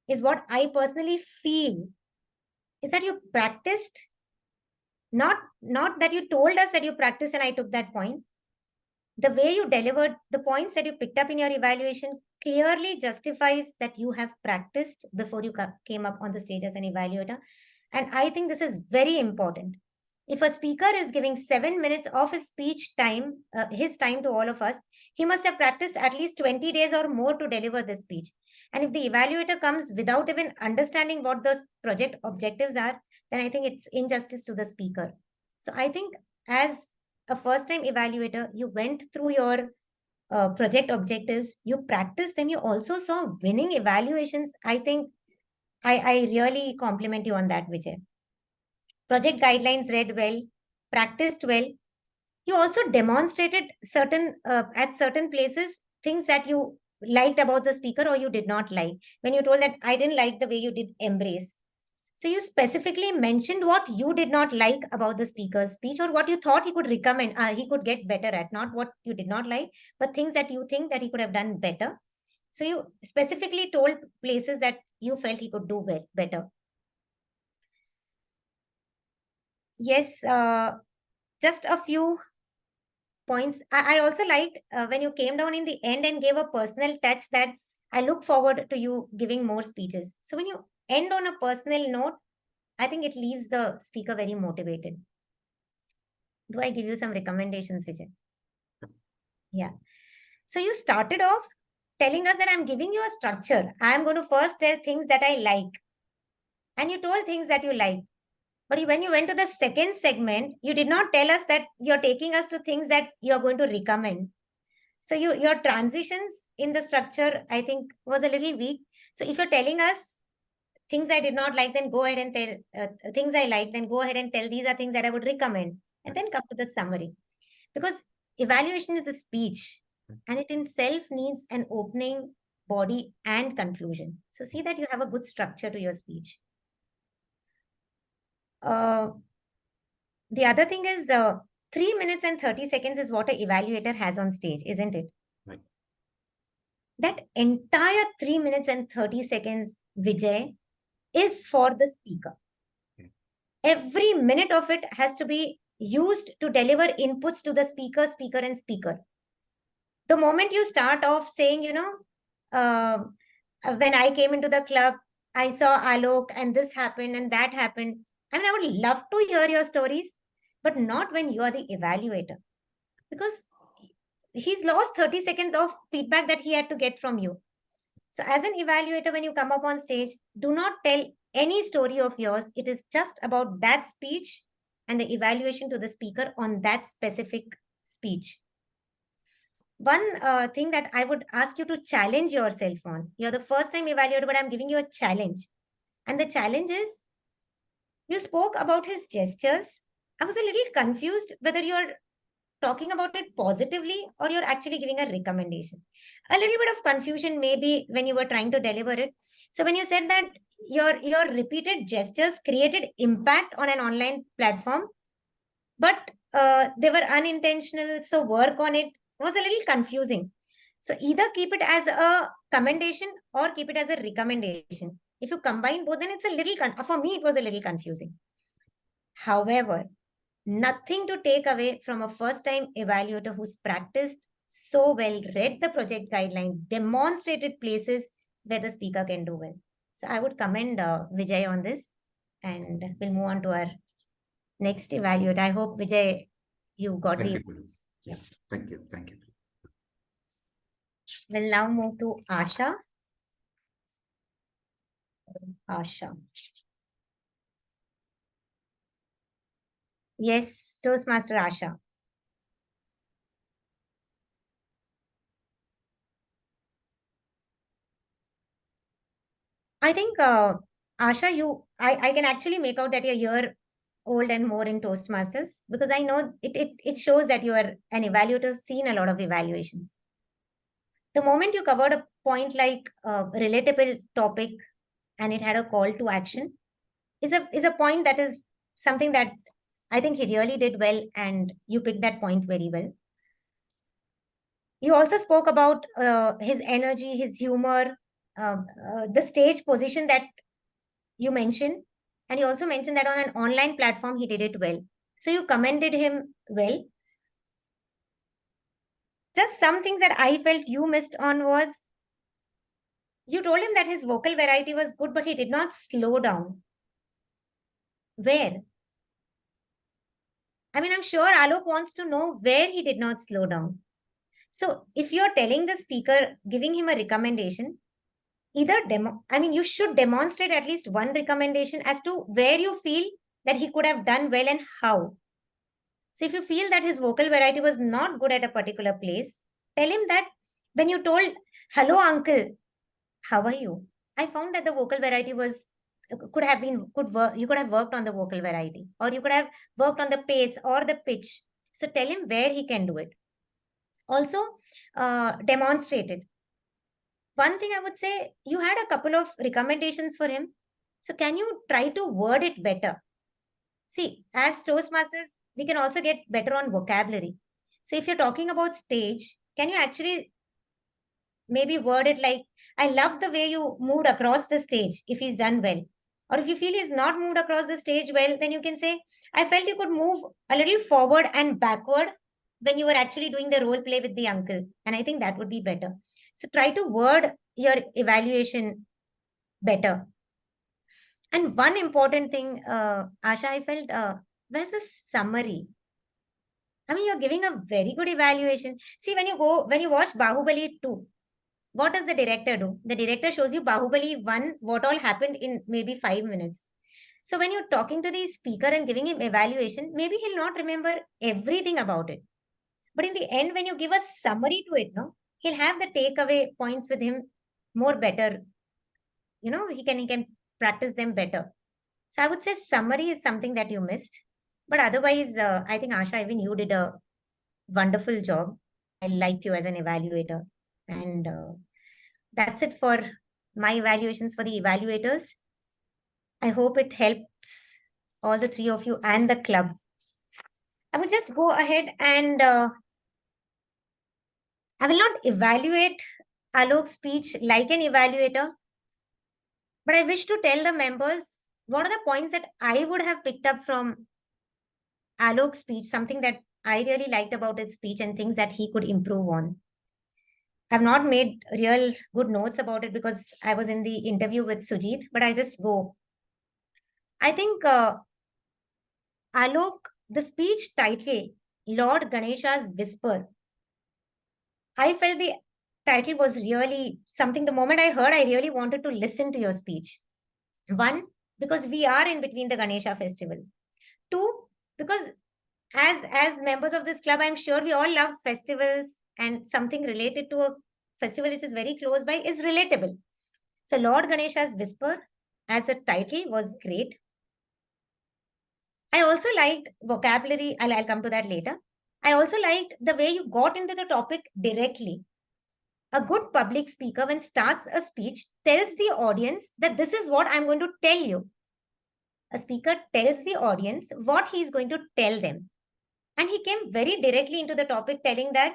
is what I personally feel is that you practiced, not that you told us that you practiced and I took that point. The way you delivered the points that you picked up in your evaluation clearly justifies that you have practiced before you came up on the stage as an evaluator. And I think this is very important. If a speaker is giving 7 minutes of his speech time, his time to all of us, he must have practiced at least 20 days or more to deliver this speech. And if the evaluator comes without even understanding what those project objectives are, then I think it's injustice to the speaker. So I think as a first-time evaluator, you went through your project objectives, you practiced, then you also saw winning evaluations. I think I really compliment you on that, Vijay. project guidelines read well, practiced well. You also demonstrated at certain places things that you liked about the speaker or you did not like. When you told that I didn't like the way you did embrace. So you specifically mentioned what you did not like about the speaker's speech or what you thought he could recommend, he could get better at, not what you did not like, but things that you think that he could have done better. So you specifically told places that you felt he could do better. Yes, just a few points. I also liked when you came down in the end and gave a personal touch that I look forward to you giving more speeches. So when you end on a personal note, I think it leaves the speaker very motivated. Do I give you some recommendations, Vijay? Yeah. So you started off telling us that I'm giving you a structure. I'm going to first tell things that I like. And you told things that you like. But when you went to the second segment, you did not tell us that you're taking us to things that you're going to recommend. So your transitions in the structure, I think, was a little weak. So if you're telling us things I did not like, then go ahead and tell things I like, then go ahead and tell these are things that I would recommend. And then come to the summary. Because evaluation is a speech and it itself needs an opening, body, and conclusion. So see that you have a good structure to your speech. The other thing is 3 minutes and 30 seconds is what an evaluator has on stage, isn't it? Right. That entire 3 minutes and 30 seconds, Vijay, is for the speaker. Okay. Every minute of it has to be used to deliver inputs to the speaker. The moment you start off saying, when I came into the club, I saw Alok and this happened and that happened. I mean, I would love to hear your stories, but not when you are the evaluator. Because he's lost 30 seconds of feedback that he had to get from you. So as an evaluator, when you come up on stage, do not tell any story of yours. It is just about that speech and the evaluation to the speaker on that specific speech. One thing that I would ask you to challenge yourself on. You're the first time evaluator, but I'm giving you a challenge. And the challenge is, you spoke about his gestures. I was a little confused whether you're talking about it positively or you're actually giving a recommendation. A little bit of confusion maybe when you were trying to deliver it. So when you said that your repeated gestures created impact on an online platform, but they were unintentional, so work on it was a little confusing. So either keep it as a commendation or keep it as a recommendation. If you combine both, then it's a little, for me, it was a little confusing. However, nothing to take away from a first-time evaluator who's practiced so well, read the project guidelines, demonstrated places where the speaker can do well. So I would commend Vijay on this, and we'll move on to our next evaluator. I hope, Vijay, you got Thank the... you. Yeah, thank you. Thank you. We'll now move to Asha. Asha. Yes, Toastmaster Asha. I think, Asha, I can actually make out that you're a year old and more in Toastmasters, because I know it shows that you are an evaluator, seen a lot of evaluations. The moment you covered a point like a relatable topic and it had a call to action is a point that is something that I think he really did well, and you picked that point very well. You also spoke about his energy, his humor, the stage position that you mentioned. And you also mentioned that on an online platform, he did it well. So you commended him well. Just some things that I felt you missed on was, you told him that his vocal variety was good, but he did not slow down. Where? I mean, I'm sure Alok wants to know where he did not slow down. So if you're telling the speaker, giving him a recommendation, you should demonstrate at least one recommendation as to where you feel that he could have done well and how. So if you feel that his vocal variety was not good at a particular place, tell him that when you told, hello, uncle, how are you? I found that the vocal variety was could have you could have worked on the vocal variety, or you could have worked on the pace or the pitch. So tell him where he can do it. Also, demonstrated. One thing I would say, you had a couple of recommendations for him. So can you try to word it better? See, as Toastmasters, we can also get better on vocabulary. So if you're talking about stage, can you actually maybe word it like, I love the way you moved across the stage if he's done well. Or if you feel he's not moved across the stage well, then you can say, I felt you could move a little forward and backward when you were actually doing the role play with the uncle. And I think that would be better. So try to word your evaluation better. And one important thing, Asha, I felt, where's the summary? I mean, you're giving a very good evaluation. See, when you watch Bahubali 2, what does the director do? The director shows you Bahubali 1, what all happened in maybe 5 minutes. So when you're talking to the speaker and giving him evaluation, maybe he'll not remember everything about it. But in the end, when you give a summary to it, no, he'll have the takeaway points with him more better. You know, he can practice them better. So I would say summary is something that you missed. But otherwise, I think Asha, even you did a wonderful job. I liked you as an evaluator. And that's it for my evaluations for the evaluators. I hope it helps all the three of you and the club. I would just go ahead and I will not evaluate Alok's speech like an evaluator, but I wish to tell the members what are the points that I would have picked up from Alok's speech, something that I really liked about his speech and things that he could improve on. I've not made real good notes about it because I was in the interview with Sujit, but I'll just go. I think Alok, the speech title, Lord Ganesha's Whisper, I felt the title was really something. The moment I heard, I really wanted to listen to your speech. One, because we are in between the Ganesha festival. Two, because as members of this club, I'm sure we all love festivals, and something related to a festival which is very close by is relatable. So Lord Ganesha's Whisper as a title was great. I also liked vocabulary. I'll come to that later. I also liked the way you got into the topic directly. A good public speaker, when starts a speech, tells the audience that this is what I'm going to tell you. A speaker tells the audience what he's going to tell them. And he came very directly into the topic, telling that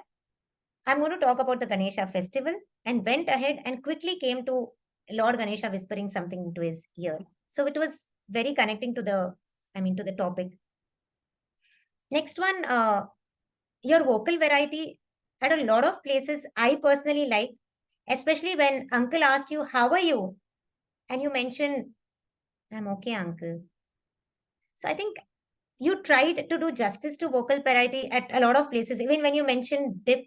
I'm going to talk about the Ganesha festival, and went ahead and quickly came to Lord Ganesha whispering something into his ear. So it was very connecting to the topic. Next one, your vocal variety at a lot of places I personally liked, especially when uncle asked you, how are you? And you mentioned, I'm okay, uncle. So I think you tried to do justice to vocal variety at a lot of places. Even when you mentioned dip,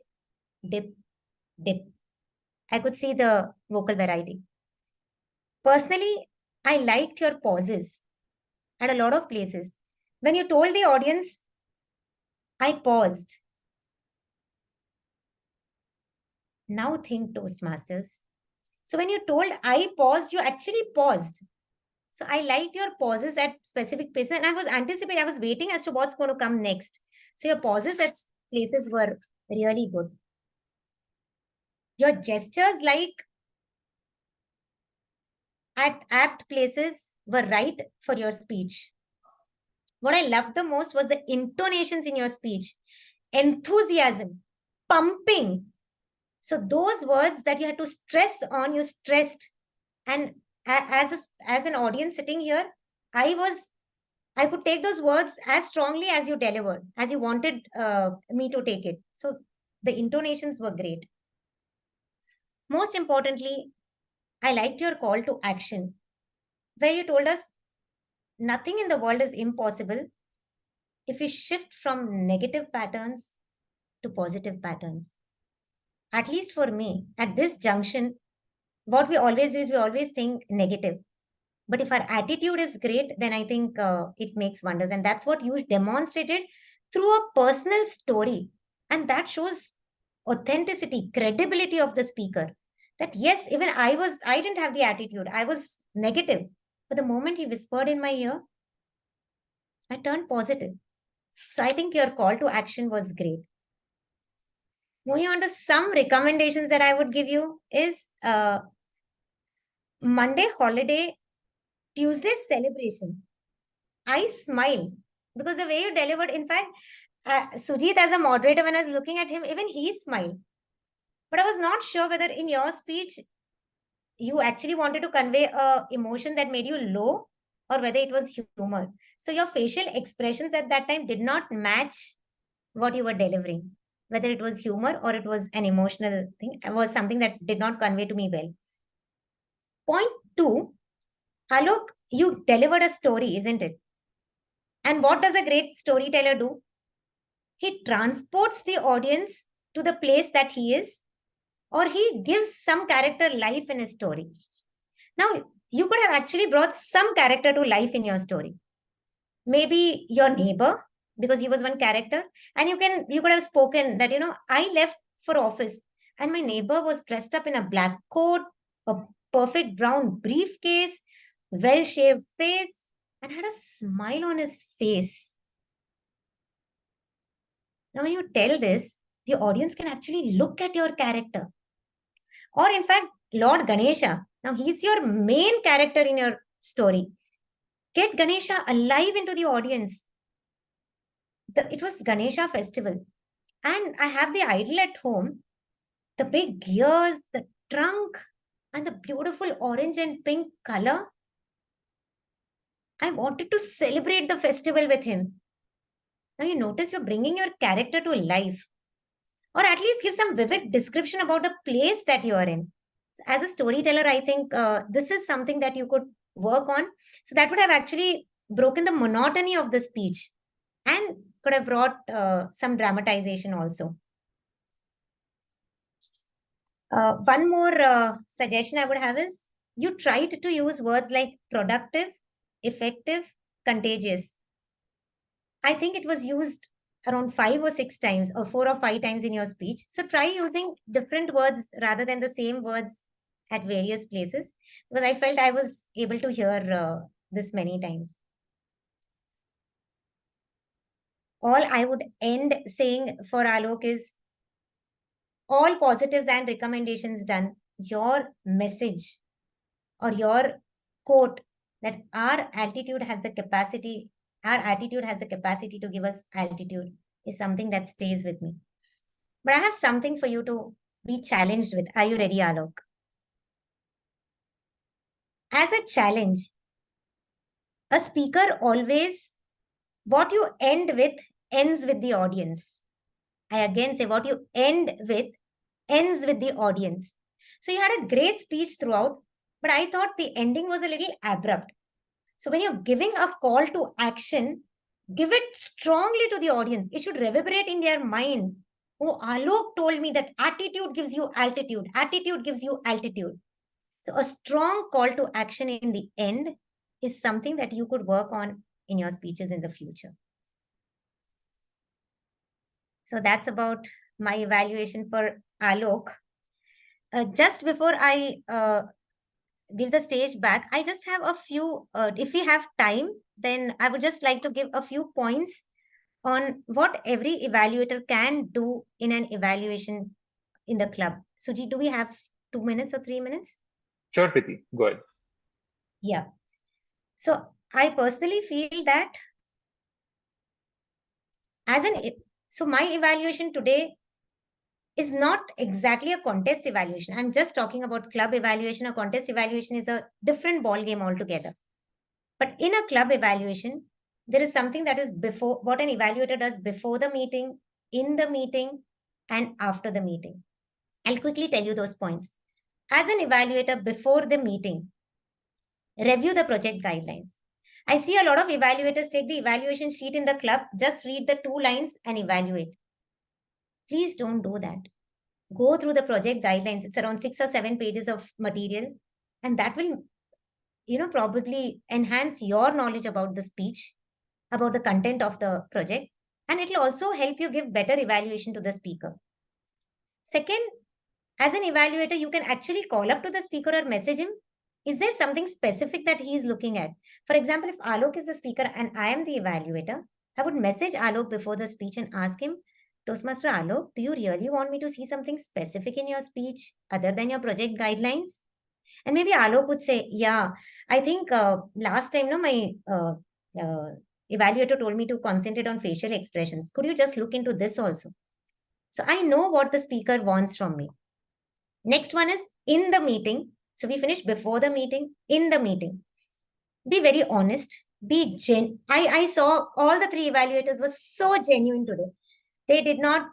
dip, dip, I could see the vocal variety. Personally, I liked your pauses at a lot of places. When you told the audience, I paused. Now think, Toastmasters. So when you told I paused, you actually paused. So I liked your pauses at specific places, and I was waiting as to what's going to come next. So your pauses at places were really good. Your gestures, like at apt places, were right for your speech. What I loved the most was the intonations in your speech. Enthusiasm, pumping. So those words that you had to stress on, you stressed. And as an audience sitting here, I could take those words as strongly as you delivered, as you wanted me to take it. So the intonations were great. Most importantly, I liked your call to action, where you told us nothing in the world is impossible if we shift from negative patterns to positive patterns. At least for me, at this junction, what we always do is we always think negative. But if our attitude is great, then I think it makes wonders. And that's what you demonstrated through a personal story. And that shows authenticity, credibility of the speaker. That yes, even I didn't have the attitude. I was negative. But the moment he whispered in my ear, I turned positive. So I think your call to action was great. Moving on to some recommendations that I would give you is Monday holiday, Tuesday celebration. I smiled because the way you delivered, in fact, Sujit as a moderator, when I was looking at him, even he smiled. But I was not sure whether in your speech you actually wanted to convey a emotion that made you low or whether it was humor. So your facial expressions at that time did not match what you were delivering. Whether it was humor or it was an emotional thing, it was something that did not convey to me well. Point two, Alok, you delivered a story, isn't it? And what does a great storyteller do? He transports the audience to the place that he is, or he gives some character life in his story. Now, you could have actually brought some character to life in your story. Maybe your neighbor, because he was one character, and you could have spoken that, I left for office and my neighbor was dressed up in a black coat, a perfect brown briefcase, well-shaved face, and had a smile on his face. Now, when you tell this, the audience can actually look at your character. Or in fact, Lord Ganesha. Now, he's your main character in your story. Get Ganesha alive into the audience. It was Ganesha festival. And I have the idol at home. The big gears, the trunk, and the beautiful orange and pink color. I wanted to celebrate the festival with him. Now you notice you're bringing your character to life. Or at least give some vivid description about the place that you are in. As a storyteller, I think this is something that you could work on. So that would have actually broken the monotony of the speech and could have brought some dramatization also. One more suggestion I would have is you tried to use words like productive, effective, contagious. I think it was used around 5 or 6 times or 4 or 5 times in your speech. So try using different words rather than the same words at various places, because I felt I was able to hear this many times. All I would end saying for Alok is all positives and recommendations done. Your message or your quote that our attitude has the capacity to give us altitude is something that stays with me. But I have something for you to be challenged with. Are you ready, Alok? As a challenge, a speaker always, what you end with ends with the audience. I again say what you end with ends with the audience. So you had a great speech throughout, but I thought the ending was a little abrupt. So when you're giving a call to action, give it strongly to the audience. It should reverberate in their mind. Oh, Alok told me that attitude gives you altitude. Attitude gives you altitude. So a strong call to action in the end is something that you could work on in your speeches in the future. So that's about my evaluation for Alok. Just before I give the stage back, I just have a few, if we have time, then I would just like to give a few points on what every evaluator can do in an evaluation in the club. Suji, do we have 2 minutes or 3 minutes? Sure, Preeti, go ahead. Yeah. So I personally feel that so my evaluation today is not exactly a contest evaluation. I'm just talking about club evaluation. A contest evaluation is a different ball game altogether. But in a club evaluation, there is something that is before what an evaluator does before the meeting, in the meeting, and after the meeting. I'll quickly tell you those points. As an evaluator before the meeting, review the project guidelines. I see a lot of evaluators take the evaluation sheet in the club, just read the 2 lines and evaluate. Please don't do that. Go through the project guidelines. It's around 6 or 7 pages of material, and that will, probably enhance your knowledge about the speech, about the content of the project, and it will also help you give better evaluation to the speaker. Second, as an evaluator, you can actually call up to the speaker or message him Is there something specific that he is looking at? For example, if Alok is the speaker and I am the evaluator, I would message Alok before the speech and ask him, Toastmaster Alok, do you really want me to see something specific in your speech other than your project guidelines? And maybe Alok would say, yeah, I think last time, no, my evaluator told me to concentrate on facial expressions. Could you just look into this also? So I know what the speaker wants from me. Next one is in the meeting. So we finish before the meeting, in the meeting. Be very honest. I saw all the three evaluators were so genuine today. They did not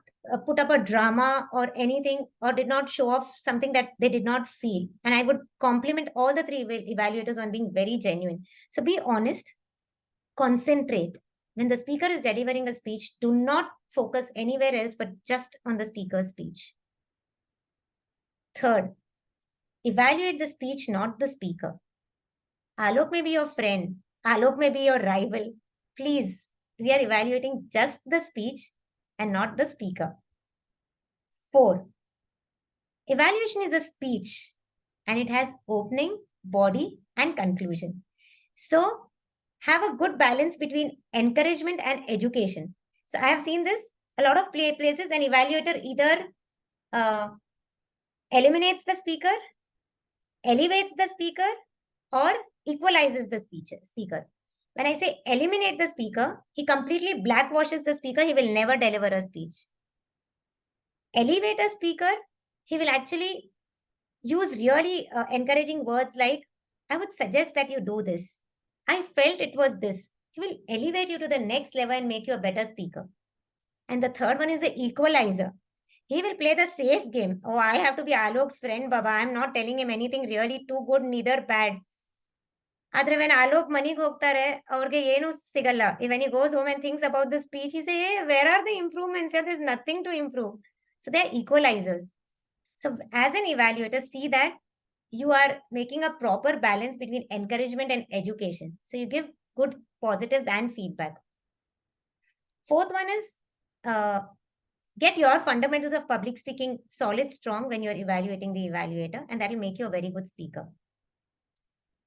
put up a drama or anything, or did not show off something that they did not feel. And I would compliment all the three evaluators on being very genuine. So be honest, concentrate. When the speaker is delivering a speech, do not focus anywhere else but just on the speaker's speech. Third, evaluate the speech, not the speaker. Alok may be your friend. Alok may be your rival. Please, we are evaluating just the speech and not the speaker. 4, evaluation is a speech and it has opening, body, and conclusion. So have a good balance between encouragement and education. So I have seen this a lot of places. An evaluator either eliminates the speaker, elevates the speaker, or equalizes the speaker. When I say eliminate the speaker, he completely blackwashes the speaker. He will never deliver a speech. Elevate a speaker, he will actually use really encouraging words like, I would suggest that you do this. I felt it was this. He will elevate you to the next level and make you a better speaker. And the third one is the equalizer. He will play the safe game. Oh, I have to be Alok's friend, Baba. I'm not telling him anything really too good, neither bad. Adre when Alok ಮನಿಗೆ ಹೋಗ್ತಾರೆ ಅವ್ರಿಗೆ ಏನು ಸಿಗಲ್ಲ. When he goes home and thinks about the speech, he say, hey, where are the improvements? Yeah, there's nothing to improve. So they're equalizers. So as an evaluator, see that you are making a proper balance between encouragement and education. So you give good positives and feedback. Fourth one is get your fundamentals of public speaking solid, strong when you're evaluating the evaluator, and that will make you a very good speaker.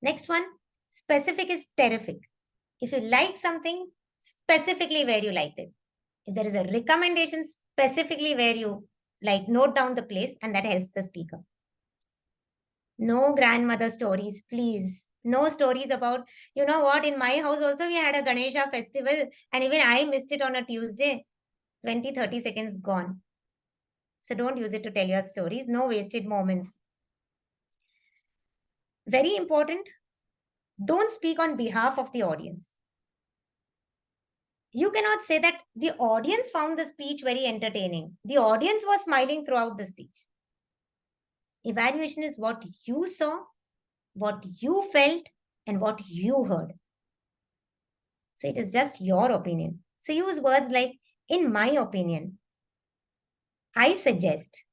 Next one, specific is terrific. If you like something, specifically where you liked it. If there is a recommendation, specifically where you like, note down the place, and that helps the speaker. No grandmother stories, please. No stories about, you know what, in my house also we had a Ganesha festival and even I missed it on a Tuesday. 20-30 seconds gone. So don't use it to tell your stories. No wasted moments. Very important, don't speak on behalf of the audience. You cannot say that the audience found the speech very entertaining. The audience was smiling throughout the speech. Evaluation is what you saw, what you felt, and what you heard. So it is just your opinion. So use words like, in my opinion, I suggest.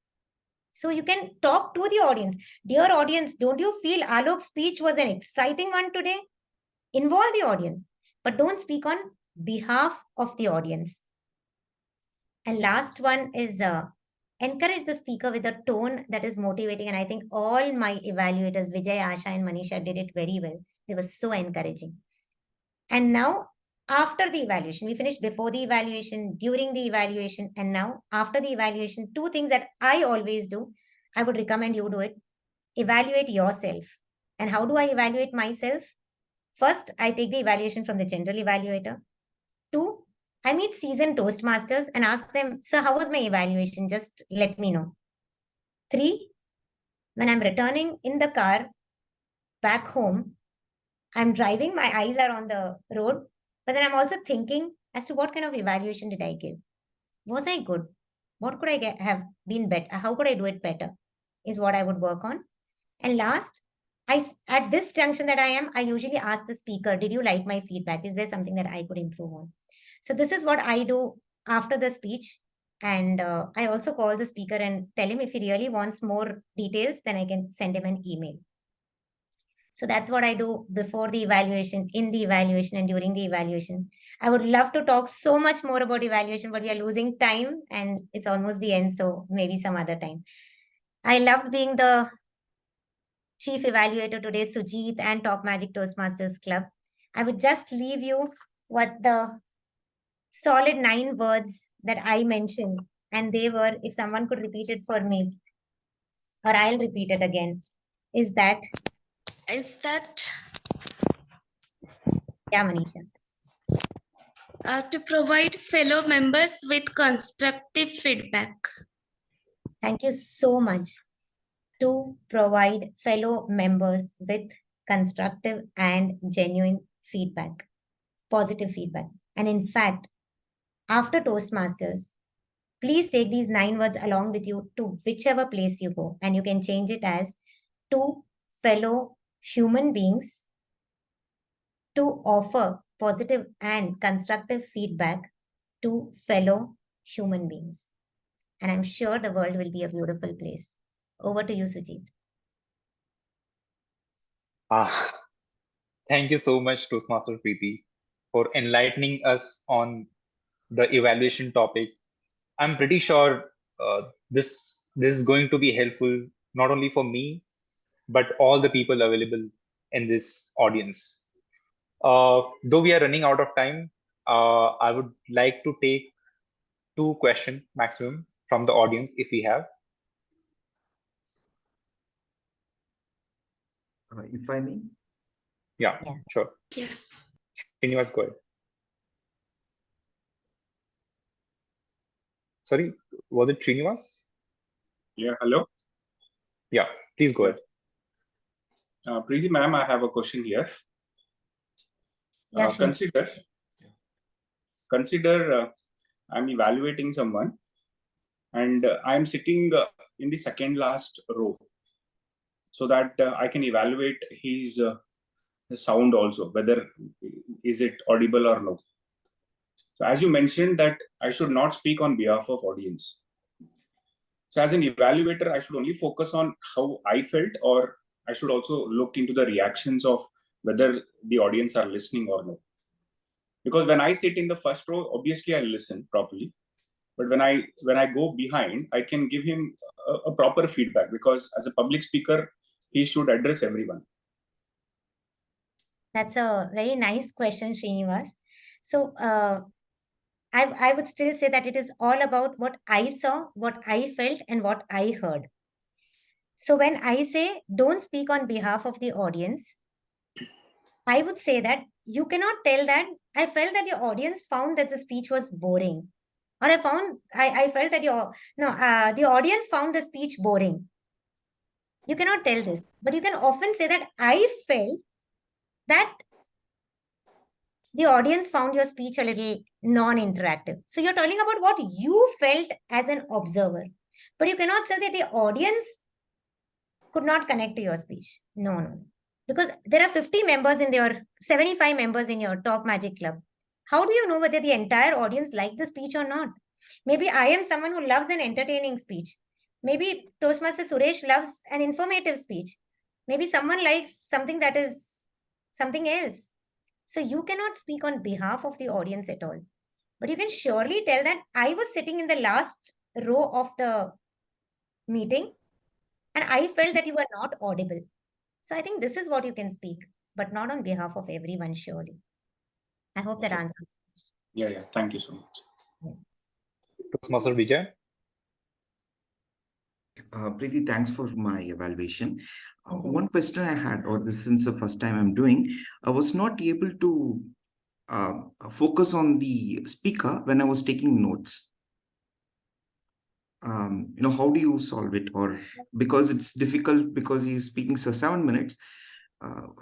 So you can talk to the audience. Dear audience, don't you feel Alok's speech was an exciting one today? Involve the audience, but don't speak on behalf of the audience. And last one is encourage the speaker with a tone that is motivating. And I think all my evaluators, Vijay, Asha, and Manisha, did it very well. They were so encouraging. And now, after the evaluation, we finished before the evaluation, during the evaluation, and now after the evaluation, 2 things that I always do. I would recommend you do it. Evaluate yourself. And how do I evaluate myself? First, I take the evaluation from the general evaluator. 2, I meet seasoned Toastmasters and ask them, sir, how was my evaluation? Just let me know. 3, when I'm returning in the car back home, I'm driving, my eyes are on the road, but then I'm also thinking as to what kind of evaluation did I give? Was I good? What could I have been better? How could I do it better? Is what I would work on. And last, at this junction that I am, I usually ask the speaker, did you like my feedback? Is there something that I could improve on? So this is what I do after the speech. And I also call the speaker and tell him if he really wants more details, then I can send him an email. So that's what I do before the evaluation, in the evaluation, and during the evaluation. I would love to talk so much more about evaluation, but we are losing time and it's almost the end. So maybe some other time. I loved being the Chief Evaluator today, Sujit, and Talk Magic Toastmasters Club. I would just leave you with the solid 9 words that I mentioned. And they were, if someone could repeat it for me, or I'll repeat it again, is that? Yeah, Manisha. To provide fellow members with constructive feedback. Thank you so much. To provide fellow members with constructive and genuine feedback, positive feedback. And in fact, after Toastmasters, please take these 9 words along with you to whichever place you go. And you can change it as to fellow human beings to offer positive and constructive feedback to fellow human beings. And I'm sure the world will be a beautiful place. Over to you, Sujit. Thank you so much, Toastmaster Preeti, for enlightening us on the evaluation topic. I'm pretty sure this is going to be helpful not only for me but all the people available in this audience. Though we are running out of time, I would like to take 2 questions maximum from the audience if we have. If I may? Yeah, sure. Yeah. Srinivas, go ahead. Sorry, was it Srinivas? Yeah, hello. Yeah, please go ahead. Preeti ma'am, I have a question here. Yeah, Consider I'm evaluating someone and I'm sitting in the second last row so that I can evaluate his sound also, whether is it audible or no. So as you mentioned that I should not speak on behalf of audience. So as an evaluator, I should only focus on how I felt, or I should also look into the reactions of whether the audience are listening or no. Because when I sit in the first row, obviously I listen properly. But when I go behind, I can give him a proper feedback, because as a public speaker, he should address everyone. That's a very nice question, Srinivas. So I would still say that it is all about what I saw, what I felt, and what I heard. So when I say don't speak on behalf of the audience, I would say that you cannot tell that I felt that the audience found that the speech was boring. Or I felt that the audience found the speech boring. You cannot tell this, but you can often say that I felt that the audience found your speech a little non-interactive. So you're talking about what you felt as an observer, but you cannot say that the audience could not connect to your speech. No. Because there are 50 members in your, 75 members in your Talk Magic Club. How do you know whether the entire audience liked the speech or not? Maybe I am someone who loves an entertaining speech. Maybe Toastmaster Suresh loves an informative speech. Maybe someone likes something that is something else. So you cannot speak on behalf of the audience at all. But you can surely tell that I was sitting in the last row of the meeting and I felt that you were not audible. So I think this is what you can speak, but not on behalf of everyone, surely. I hope that answers. Yeah. Thank you so much. Toastmaster Vijay. Preeti, thanks for my evaluation. One question I had, or this since the first time I'm doing, I was not able to focus on the speaker when I was taking notes. How do you solve it? Or because it's difficult because he's speaking for 7 minutes,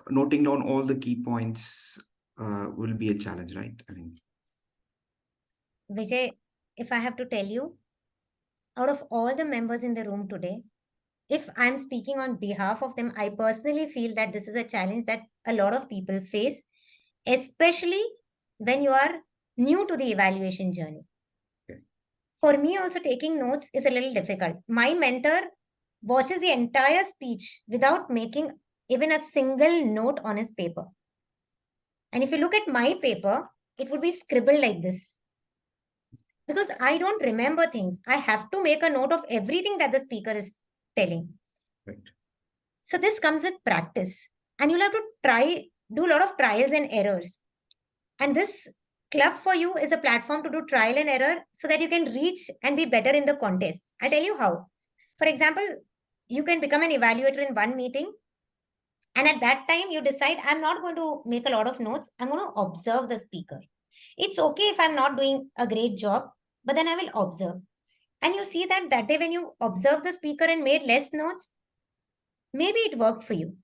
noting down all the key points will be a challenge, right? I mean, Vijay, if I have to tell you, out of all the members in the room today, if I'm speaking on behalf of them, I personally feel that this is a challenge that a lot of people face, especially when you are new to the evaluation journey. okay. For me, also taking notes is a little difficult. My mentor watches the entire speech without making even a single note on his paper. And if you look at my paper, it would be scribbled like this. Because I don't remember things. I have to make a note of everything that the speaker is telling. Right. So this comes with practice, and you'll have to do a lot of trials and errors. And this club for you is a platform to do trial and error so that you can reach and be better in the contests. I'll tell you how. For example, you can become an evaluator in one meeting, and at that time you decide, I'm not going to make a lot of notes, I'm going to observe the speaker. It's okay if I'm not doing a great job, but then I will observe. And you see that day when you observe the speaker and made less notes, maybe it worked for you.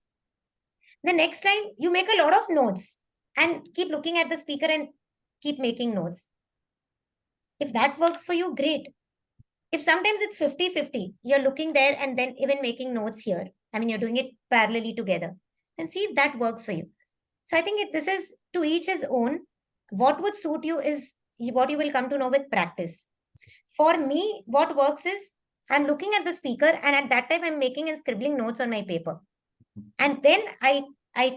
The next time you make a lot of notes and keep looking at the speaker and keep making notes. If that works for you, great. If sometimes it's 50-50, you're looking there and then even making notes here. I mean, you're doing it parallelly together. Then see if that works for you. So I think this is to each his own. What would suit you is what you will come to know with practice. For me, what works is I'm looking at the speaker, and at that time I'm making and scribbling notes on my paper. And then I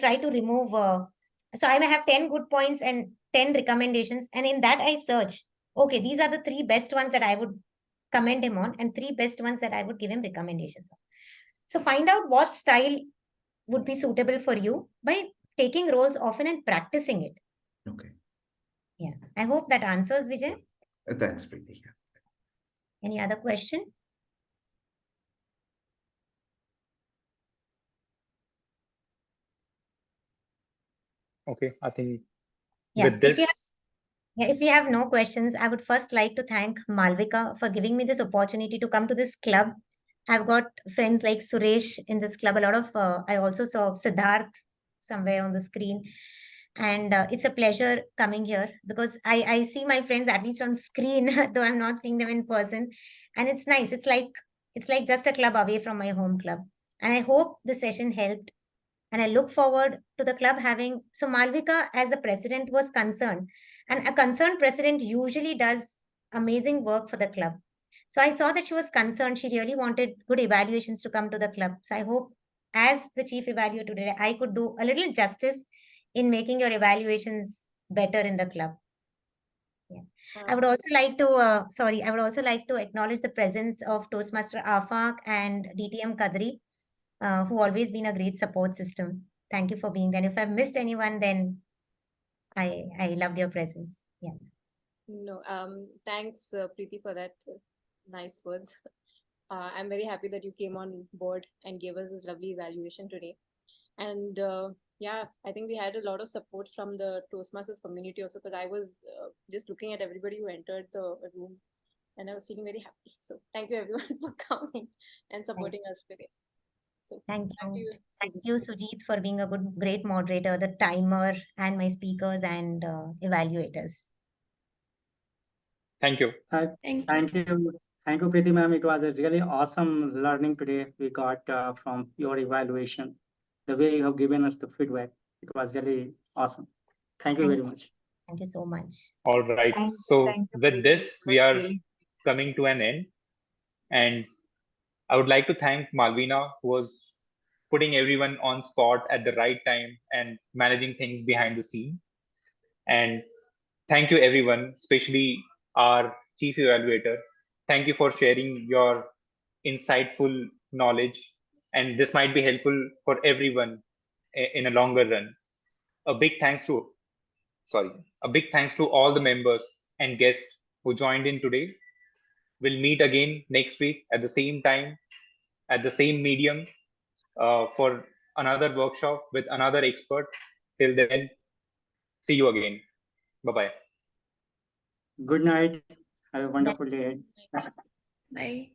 try to remove, so I may have 10 good points and 10 recommendations. And in that I search, okay, these are the 3 best ones that I would commend him on and 3 best ones that I would give him recommendations on. So find out what style would be suitable for you by taking roles often and practicing it. Okay. Yeah. I hope that answers, Vijay. Thanks, Preeti. Any other question? Okay, I think Yeah. with this. If you have no questions, I would first like to thank Malvika for giving me this opportunity to come to this club. I've got friends like Suresh in this club. A lot of, I also saw Siddharth somewhere on the screen. And it's a pleasure coming here because I see my friends at least on screen, though I'm not seeing them in person. And it's nice. It's like just a club away from my home club. And I hope the session helped. And I look forward to the club having, so Malvika as the president was concerned, and a concerned president usually does amazing work for the club. So I saw that she was concerned. She really wanted good evaluations to come to the club. So I hope as the chief evaluator today, I could do a little justice in making your evaluations better in the club. Yeah. I would also like to, I would also like to acknowledge the presence of Toastmaster Afaq and DTM Kadri, who always been a great support system. Thank you for being there. If I've missed anyone, then I loved your presence. Yeah. No, thanks, Preeti, for that nice words. I'm very happy that you came on board and gave us this lovely evaluation today. And yeah, I think we had a lot of support from the Toastmasters community also, because I was just looking at everybody who entered the room and I was feeling very happy. So thank you everyone for coming and supporting us today. So thank you. you, Thank you, Sujit, for being a great moderator, the timer, and my speakers and evaluators. Thank you. Thank you. Thank you, Preeti ma'am. It was a really awesome learning today we got from your evaluation. The way you have given us the feedback, it was really awesome. Thank you very much. Thank you so much. All right. So with this, we are coming to an end. And I would like to thank Malvina, who was putting everyone on spot at the right time and managing things behind the scene. And thank you, everyone, especially our chief evaluator. Thank you for sharing your insightful knowledge. And this might be helpful for everyone in a longer run. A big thanks to all the members and guests who joined in today. We'll meet again next week at the same time, at the same medium, for another workshop with another expert. Till then, see you again. Bye-bye. Good night. Have a wonderful day. Bye.